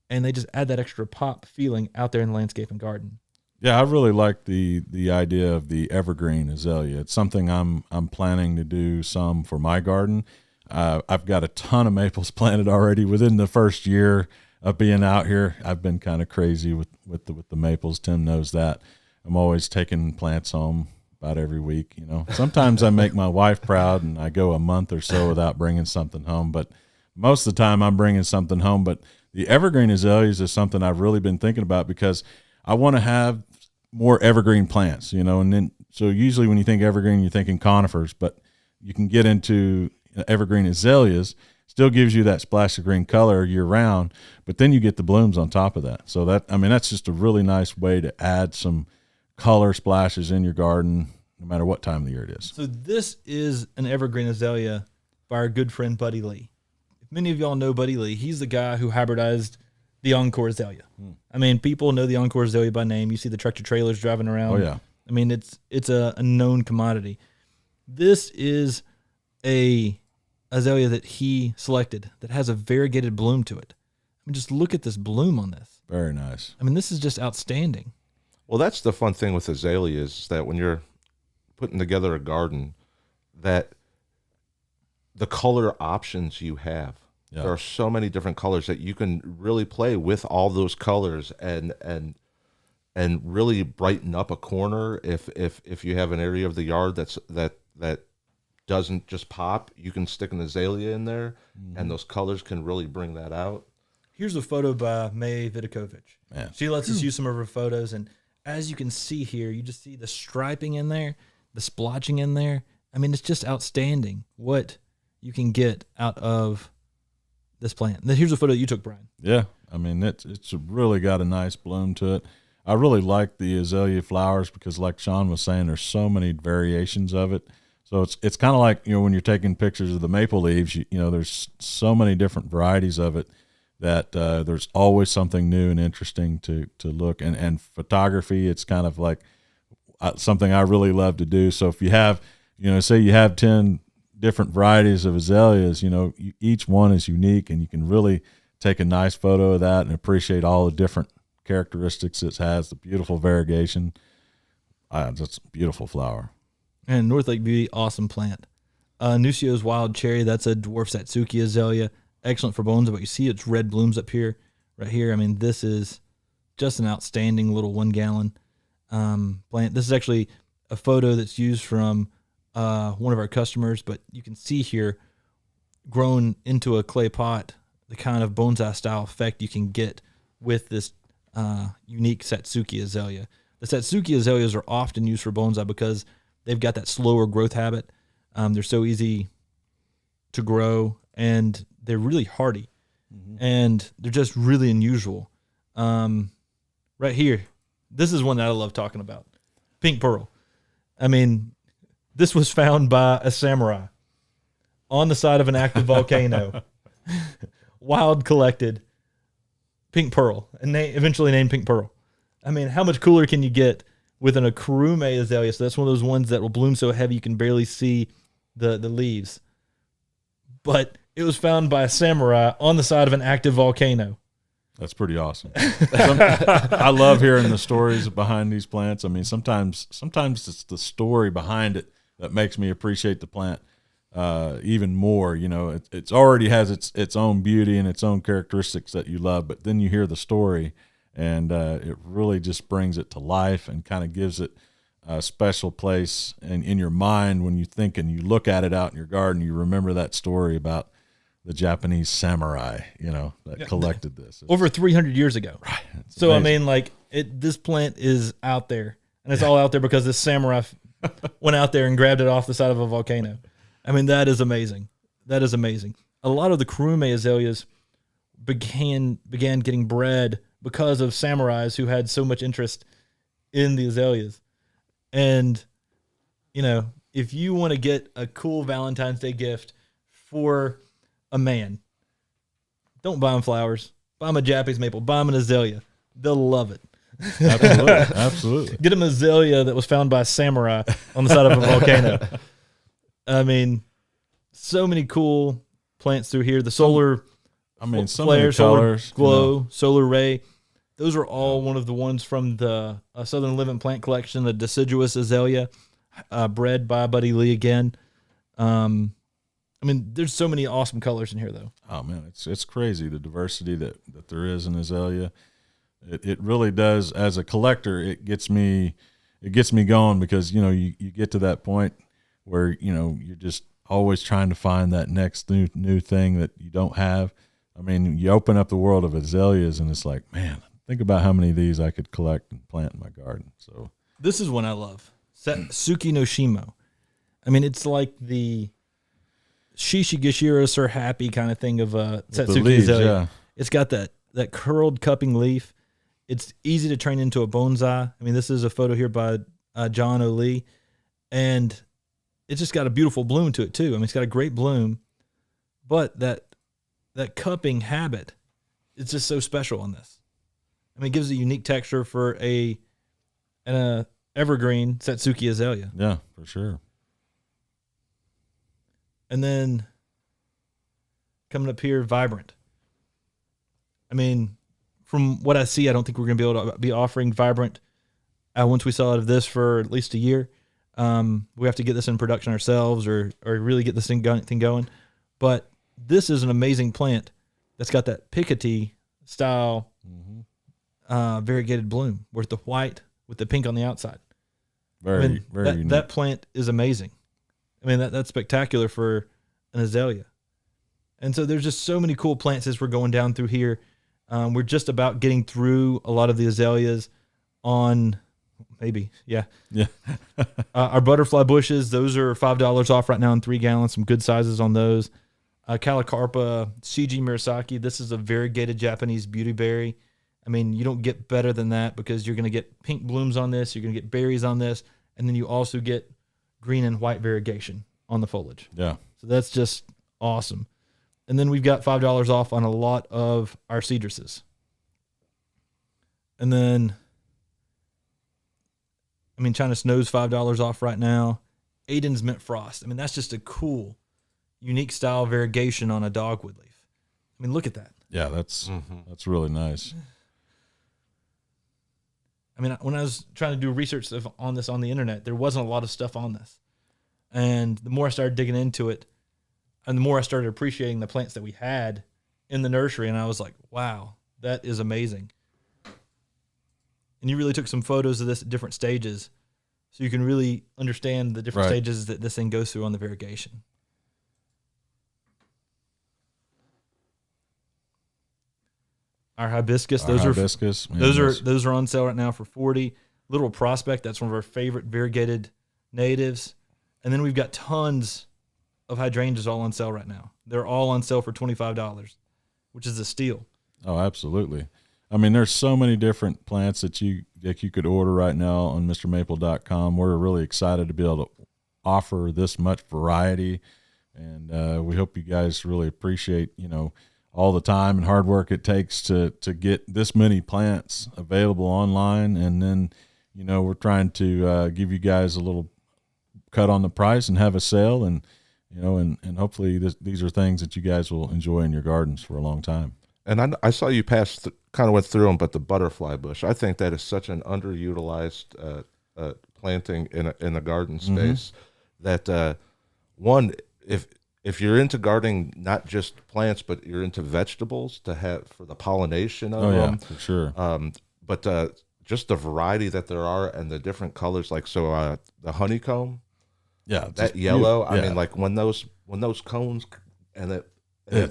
And they just add that extra pop feeling out there in the landscape and garden. Yeah, I really like the idea of the evergreen azalea. It's something I'm planning to do some for my garden. I've got a ton of maples planted already within the first year of being out here. I've been kind of crazy with the maples. Tim knows that. I'm always taking plants home about every week. Sometimes I make my wife proud and I go a month or so without bringing something home, but most of the time I'm bringing something home. But the evergreen azaleas is something I've really been thinking about because I want to have more evergreen plants, and then, so usually when you think evergreen, you're thinking conifers, but you can get into evergreen azaleas, still gives you that splash of green color year round, but then you get the blooms on top of that. So that's just a really nice way to add some color splashes in your garden, no matter what time of the year it is. So this is an evergreen azalea by our good friend Buddy Lee. If many of y'all know Buddy Lee, he's the guy who hybridized the Encore azalea. I mean, people know the Encore azalea by name. You see the tractor trailers driving around. Oh yeah. I mean, it's a known commodity. This is a azalea that he selected that has a variegated bloom to it. I mean, just look at this bloom on this. Very nice. I mean, this is just outstanding. Well, that's the fun thing with azaleas, is that when you're putting together a garden, that the color options you have. Yeah. There are so many different colors that you can really play with all those colors and really brighten up a corner. If you have an area of the yard that doesn't just pop, you can stick an azalea in there, and those colors can really bring that out. Here's a photo by May Vidakovich. Man. She lets us use some of her photos, and as you can see here, you just see the striping in there, the splotching in there. I mean, it's just outstanding what you can get out of this plant. Then here's a photo you took, Brian. Yeah, I mean, it's really got a nice bloom to it. I really like the azalea flowers because, like Sean was saying, there's so many variations of it. So it's kind of like, when you're taking pictures of the maple leaves, there's so many different varieties of it that there's always something new and interesting to look. And photography, it's kind of like something I really love to do. So if you have, say you have 10 different varieties of azaleas, each one is unique, and you can really take a nice photo of that and appreciate all the different characteristics it has, the beautiful variegation. That's a beautiful flower. And North Lake Beauty, awesome plant. Nucio's Wild Cherry, that's a dwarf Satsuki azalea. Excellent for bonsai, but you see its red blooms up here, right here. I mean, this is just an outstanding little 1 gallon plant. This is actually a photo that's used from one of our customers, but you can see here, grown into a clay pot, the kind of bonsai style effect you can get with this unique Satsuki azalea. The Satsuki azaleas are often used for bonsai because they've got that slower growth habit. They're so easy to grow, and they're really hardy, and they're just really unusual. right here. This is one that I love talking about. Pink pearl. I mean, this was found by a samurai on the side of an active volcano. Wild collected pink pearl, and they eventually named pink pearl. I mean, how much cooler can you get with an Akurume azalea? So that's one of those ones that will bloom so heavy you can barely see the leaves. But it was found by a samurai on the side of an active volcano. That's pretty awesome. I love hearing the stories behind these plants. I mean, sometimes it's the story behind it that makes me appreciate the plant even more. You know, it's already has its own beauty and its own characteristics that you love, but then you hear the story, and it really just brings it to life and kind of gives it a special place in your mind when you think and you look at it out in your garden. You remember that story about the Japanese samurai, you know, that collected this over 300 years ago. Right. So amazing. I mean, like this plant is out there, and it's all out there because this samurai went out there and grabbed it off the side of a volcano. I mean, that is amazing. That is amazing. A lot of the Kurume azaleas began getting bred because of samurais who had so much interest in the azaleas. And, you know, if you want to get a cool Valentine's Day gift for a man, don't buy him flowers. Buy him a Japanese maple. Buy him an azalea. They'll love it. Absolutely. Absolutely. Get him an azalea that was found by a samurai on the side of a volcano. I mean, so many cool plants through here. The solar, so flare, many solar colors, glow, you know. solar ray. Those are all one of the ones from the Southern Living Plant Collection, the deciduous azalea, bred by Buddy Lee again. I mean, there's so many awesome colors in here, though. Oh man, it's crazy the diversity that there is in azalea. It really does. As a collector, it gets me going, because you know you get to that point where you know you're just always trying to find that next new thing that you don't have. I mean, you open up the world of azaleas, and it's like, man, think about how many of these I could collect and plant in my garden. So this is one I love, Satsuki no Shimo. I mean, it's like the Shishigashira Sir Happy kind of thing of Satsuki leaves, azalea. yeah. It's got that curled cupping leaf. It's easy to train into a bonsai. I mean, this is a photo here by John O'Lee, and it's just got a beautiful bloom to it too. I mean, it's got a great bloom, but that cupping habit, it's just so special on this. I mean, it gives a unique texture for an evergreen Satsuki azalea. Yeah, for sure. And then coming up here, Vibrant. I mean, from what I see, I don't think we're going to be able to be offering Vibrant once we sell out of this for at least a year. We have to get this in production ourselves or really get this thing going. But this is an amazing plant that's got that Piketty style variegated bloom with the white with the pink on the outside. Very unique. That plant is amazing. I mean, that's spectacular for an azalea. And so there's just so many cool plants as we're going down through here. We're just about getting through a lot of the azaleas on maybe, yeah. Our butterfly bushes, those are $5 off right now in 3 gallons, some good sizes on those. Calicarpa CG Murasaki, this is a variegated Japanese beauty berry. I mean, you don't get better than that because you're going to get pink blooms on this, you're going to get berries on this, and then you also get green and white variegation on the foliage. Yeah. So that's just awesome. And then we've got $5 off on a lot of our cedruses. And then, I mean, China Snow's $5 off right now. Aiden's Mint Frost. I mean, that's just a cool, unique style variegation on a dogwood leaf. I mean, look at that. Yeah, that's really nice. I mean, when I was trying to do research on this on the internet, there wasn't a lot of stuff on this. And the more I started digging into it, and the more I started appreciating the plants that we had in the nursery, and I was like, wow, that is amazing. And you really took some photos of this at different stages, so you can really understand the different stages that this thing goes through on the variegation. Our hibiscus, those are on sale right now for $40. Little Prospect, that's one of our favorite variegated natives. And then we've got tons of hydrangeas all on sale right now. They're all on sale for $25, which is a steal. Oh, absolutely. I mean, there's so many different plants that you could order right now on MrMaple.com. We're really excited to be able to offer this much variety, and we hope you guys really appreciate, all the time and hard work it takes to get this many plants available online. And then, we're trying to give you guys a little cut on the price and have a sale, and and hopefully these are things that you guys will enjoy in your gardens for a long time. And I saw you kind of went through them, but the butterfly bush, I think that is such an underutilized planting in a garden space. That one, if you're into gardening, not just plants, but you're into vegetables to have for the pollination of them, for sure. But just the variety that there are and the different colors, like the honeycomb, that yellow. I mean, like when those cones and it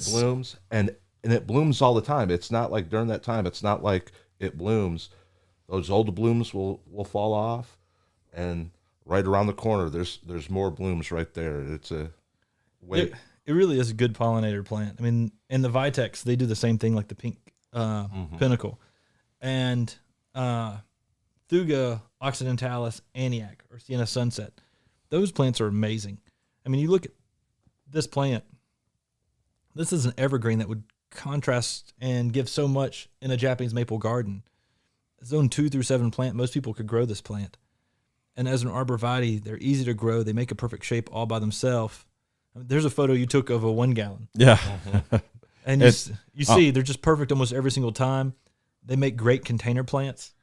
blooms and it blooms all the time. It's not like during that time. It's not like it blooms. Those old blooms will fall off, and right around the corner, there's more blooms right there. It's a way. It really is a good pollinator plant. I mean, in the Vitex, they do the same thing, like the pink pinnacle, and Thuga occidentalis aniac or Sienna sunset. Those plants are amazing. I mean, you look at this plant. This is an evergreen that would contrast and give so much in a Japanese maple garden. Zone 2 through 7 plant, most people could grow this plant. And as an arborvitae, they're easy to grow. They make a perfect shape all by themselves. I mean, there's a photo you took of a 1 gallon. Yeah. And you see, they're just perfect almost every single time. They make great container plants.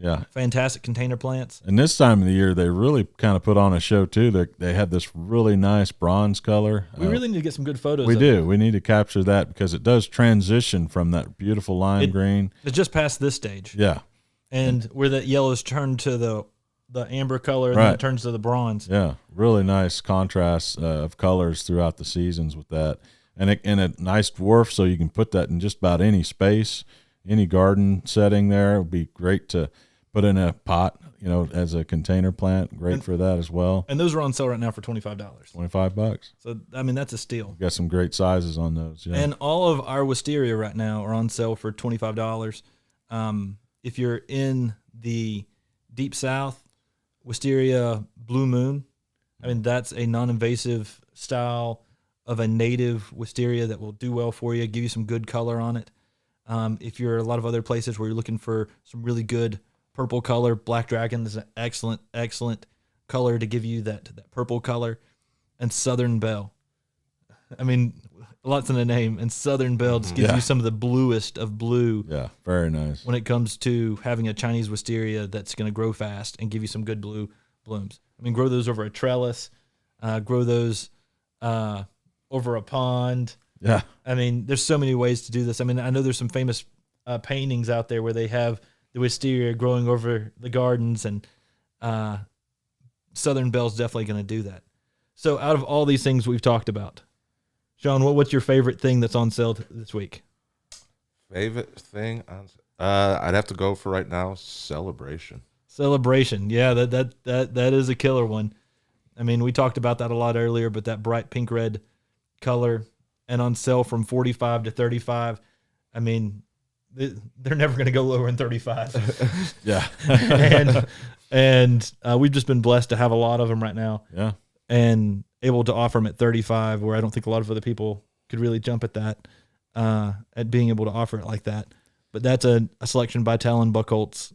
Yeah. Fantastic container plants. And this time of the year, they really kind of put on a show, too. They have this really nice bronze color. We really need to get some good photos. We do. We need to capture that because it does transition from that beautiful lime green. It's just past this stage. Yeah. And where that yellow is turned to the amber color, and then it turns to the bronze. Yeah. Really nice contrast of colors throughout the seasons with that. And a nice dwarf, so you can put that in just about any space, any garden setting there. It would be great to put in a pot, as a container plant. Great for that as well. And those are on sale right now for $25. $25. So, I mean, that's a steal. Got some great sizes on those. Yeah. And all of our wisteria right now are on sale for $25. If you're in the Deep South, Wisteria Blue Moon, I mean, that's a non-invasive style of a native wisteria that will do well for you, give you some good color on it. If you're a lot of other places where you're looking for some really good purple color, Black Dragon is an excellent color to give you that purple color. And Southern Belle. I mean, lots in the name. And Southern Belle just gives you some of the bluest of blue. Yeah, very nice. When it comes to having a Chinese wisteria that's going to grow fast and give you some good blue blooms. I mean, grow those over a trellis. Grow those over a pond. Yeah. I mean, there's so many ways to do this. I mean, I know there's some famous paintings out there where they have the wisteria growing over the gardens, and Southern Belle's definitely going to do that. So out of all these things we've talked about, Sean, what's your favorite thing that's on sale this week? Favorite thing? I'd have to go for right now, Celebration. Celebration. Yeah, that is a killer one. I mean, we talked about that a lot earlier, but that bright pink red color and on sale from $45 to $35. I mean, they're never going to go lower than $35. Yeah. and we've just been blessed to have a lot of them right now. Yeah. And able to offer them at $35, where I don't think a lot of other people could really jump at that, at being able to offer it like that. But that's a selection by Talon Buchholz.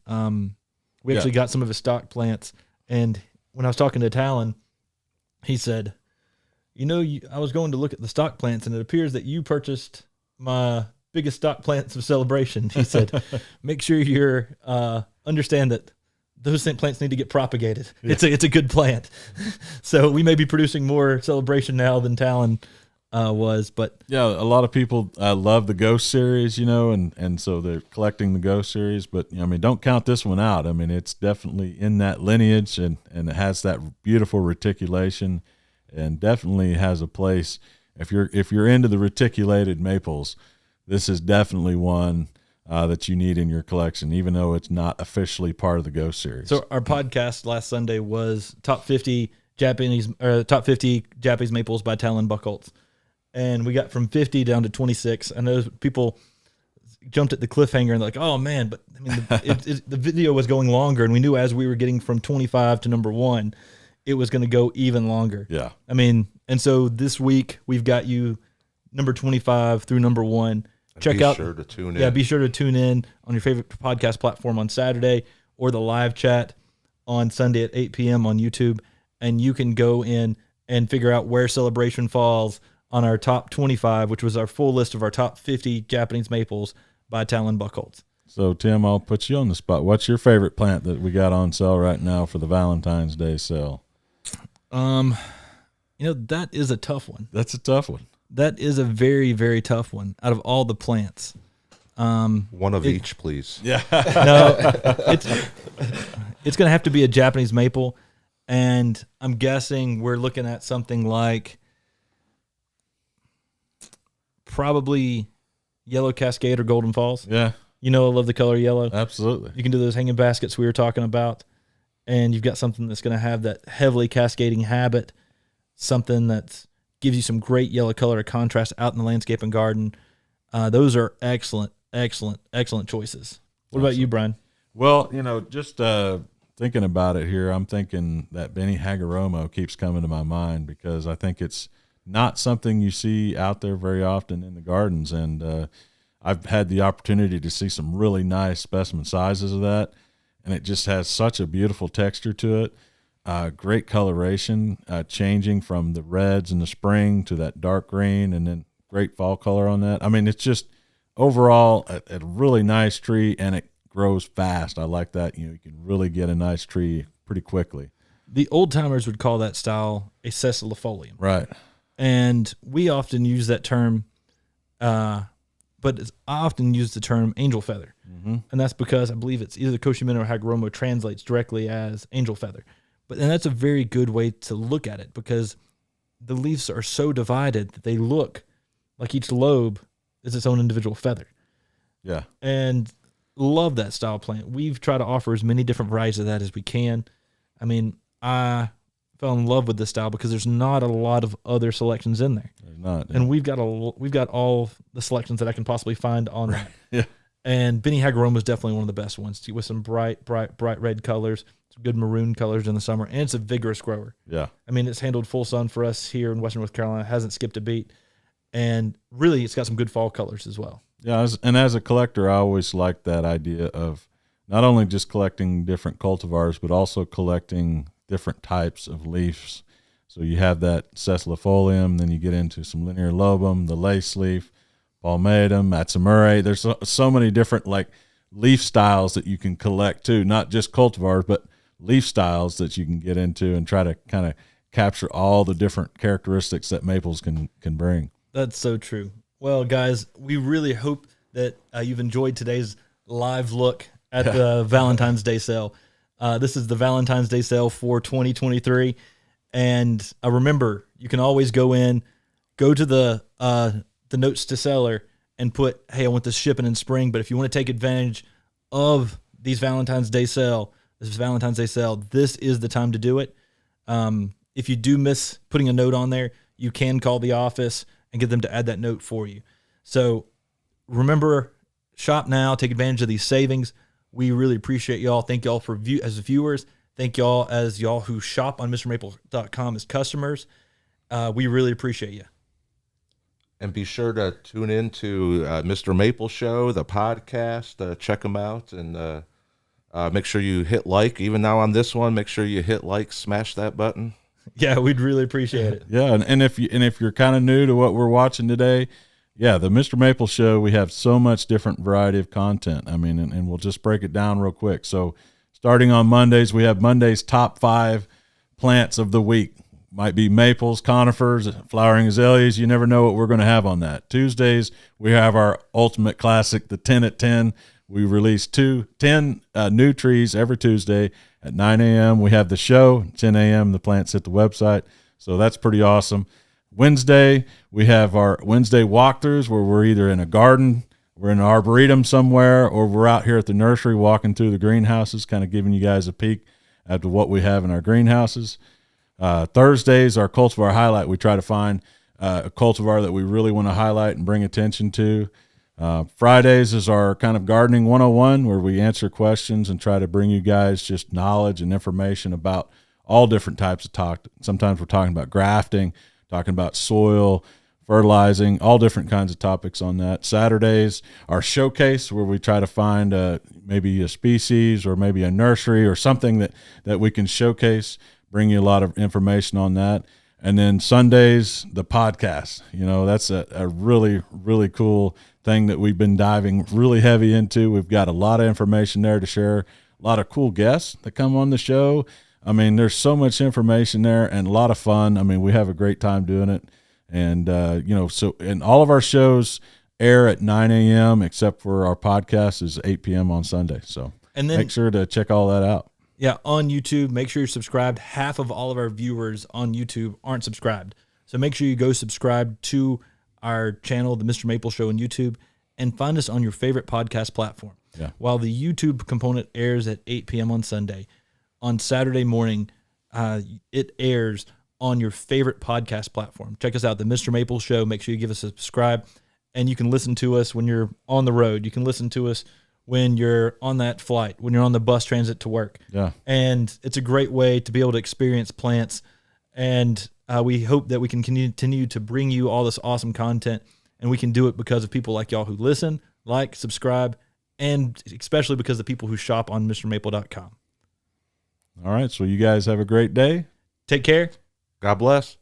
We actually got some of his stock plants. And when I was talking to Talon, he said, I was going to look at the stock plants, and it appears that you purchased my biggest stock plants of Celebration. He said, make sure you're understand that those plants need to get propagated. Yeah. It's a good plant. So we may be producing more Celebration now than Talon was, but yeah, a lot of people love the Ghost series, and so they're collecting the Ghost series. But I mean, don't count this one out. I mean, it's definitely in that lineage, and it has that beautiful reticulation, and definitely has a place. If you're into the reticulated maples, this is definitely one that you need in your collection, even though it's not officially part of the Ghost series. So our podcast last Sunday was top 50 Japanese maples by Talon Buchholz. And we got from 50 down to 26. I know people jumped at the cliffhanger and like, oh man, but I mean, the video was going longer, and we knew as we were getting from 25 to number 1, it was going to go even longer. Yeah. I mean, and so this week we've got you number 25 through number 1. Check out. Be sure to tune in. Yeah, be sure to tune in on your favorite podcast platform on Saturday, or the live chat on Sunday at 8 p.m. on YouTube, and you can go in and figure out where Celebration falls on our top 25, which was our full list of our top 50 Japanese maples by Talon Buchholz. So, Tim, I'll put you on the spot. What's your favorite plant that we got on sale right now for the Valentine's Day sale? That is a tough one. That's a tough one. That is a very, very tough one out of all the plants. One of each, please. Yeah. No, it's going to have to be a Japanese maple, and I'm guessing we're looking at something like probably Yellow Cascade or Golden Falls. Yeah. I love the color yellow. Absolutely. You can do those hanging baskets we were talking about, and you've got something that's going to have that heavily cascading habit, something that gives you some great yellow color to contrast out in the landscape and garden. Those are excellent choices. What about you, Brian? Well, just thinking about it here, I'm thinking that Benny Hagoromo keeps coming to my mind because I think it's not something you see out there very often in the gardens. And I've had the opportunity to see some really nice specimen sizes of that, and it just has such a beautiful texture to it. Great coloration, changing from the reds in the spring to that dark green, and then great fall color on that. I mean, it's just overall a really nice tree, and it grows fast. I like that. You can really get a nice tree pretty quickly. The old timers would call that style a sessilifolium. Right. And we often use that term, but I often use the term angel feather. Mm-hmm. And that's because I believe it's either the Koshimino or Hagoromo translates directly as angel feather. And that's a very good way to look at it because the leaves are so divided that they look like each lobe is its own individual feather. Yeah. And love that style plant. We've tried to offer as many different varieties of that as we can. I mean, I fell in love with this style because there's not a lot of other selections in there. There's not. And we've got all the selections that I can possibly find on that. Yeah. And Benny Hagoromo is definitely one of the best ones with some bright red colors, some good maroon colors in the summer, and it's a vigorous grower. Yeah. I mean, it's handled full sun for us here in Western North Carolina. It hasn't skipped a beat. And really, it's got some good fall colors as well. Yeah, as a collector, I always like that idea of not only just collecting different cultivars, but also collecting different types of leaves. So you have that sessilifolium, then you get into some linear lobum, the lace leaf, palmatum, matsumurae. There's so many different leaf styles that you can collect too, not just cultivars, but leaf styles that you can get into and try to kind of capture all the different characteristics that maples can bring. That's so true. Well, guys, we really hope that you've enjoyed today's live look at the Valentine's Day sale. This is the Valentine's Day sale for 2023. And remember, you can always go to the notes to seller and put, hey, I want this shipping in spring. But if you want to take advantage of this Valentine's Day sale, this is the time to do it. If you do miss putting a note on there, you can call the office and get them to add that note for you. So remember, shop now, take advantage of these savings. We really appreciate y'all. Thank y'all as viewers. Thank y'all as y'all who shop on MrMaple.com as customers. We really appreciate you. And be sure to tune in to Mr. Maple Show, the podcast. Check them out, and make sure you hit like. Even now on this one, make sure you hit like, smash that button. Yeah, we'd really appreciate it. Yeah, and if you're kind of new to what we're watching today, yeah, the Mr. Maple Show, we have so much different variety of content. I mean, and we'll just break it down real quick. So starting on Mondays, we have Monday's top 5 plants of the week. Might be maples, conifers, flowering azaleas. You never know what we're going to have on that. Tuesdays, we have our ultimate classic, the 10 at 10. We release 10 new trees every Tuesday at 9 a.m. We have the show, 10 a.m. The plants hit the website. So that's pretty awesome. Wednesday, we have our Wednesday walkthroughs where we're either in a garden, we're in an arboretum somewhere, or we're out here at the nursery walking through the greenhouses, kind of giving you guys a peek at what we have in our greenhouses. Thursdays, our cultivar highlight. We try to find a cultivar that we really want to highlight and bring attention to. Fridays is our kind of gardening 101 where we answer questions and try to bring you guys just knowledge and information about all different types of talk. Sometimes we're talking about grafting, talking about soil, fertilizing, all different kinds of topics on that. Saturdays, our showcase where we try to find maybe a species or maybe a nursery or something that we can showcase, bring you a lot of information on that. And then Sundays, the podcast, that's a really, really cool thing that we've been diving really heavy into. We've got a lot of information there to share, a lot of cool guests that come on the show. I mean, there's so much information there and a lot of fun. I mean, we have a great time doing it. And, and all of our shows air at 9 a.m. except for our podcast is 8 p.m. on Sunday. So and then, make sure to check all that out. Yeah, on YouTube, make sure you're subscribed. Half of all of our viewers on YouTube aren't subscribed. So make sure you go subscribe to our channel, The Mr. Maple Show on YouTube, and find us on your favorite podcast platform. Yeah. While the YouTube component airs at 8 p.m. on Sunday, on Saturday morning, it airs on your favorite podcast platform. Check us out, The Mr. Maple Show. Make sure you give us a subscribe, and you can listen to us when you're on the road. You can listen to us when you're on that flight, when you're on the bus transit to work. Yeah. And it's a great way to be able to experience plants. And we hope that we can continue to bring you all this awesome content, and we can do it because of people like y'all who listen, like, subscribe, and especially because of the people who shop on MrMaple.com. All right. So you guys have a great day. Take care. God bless.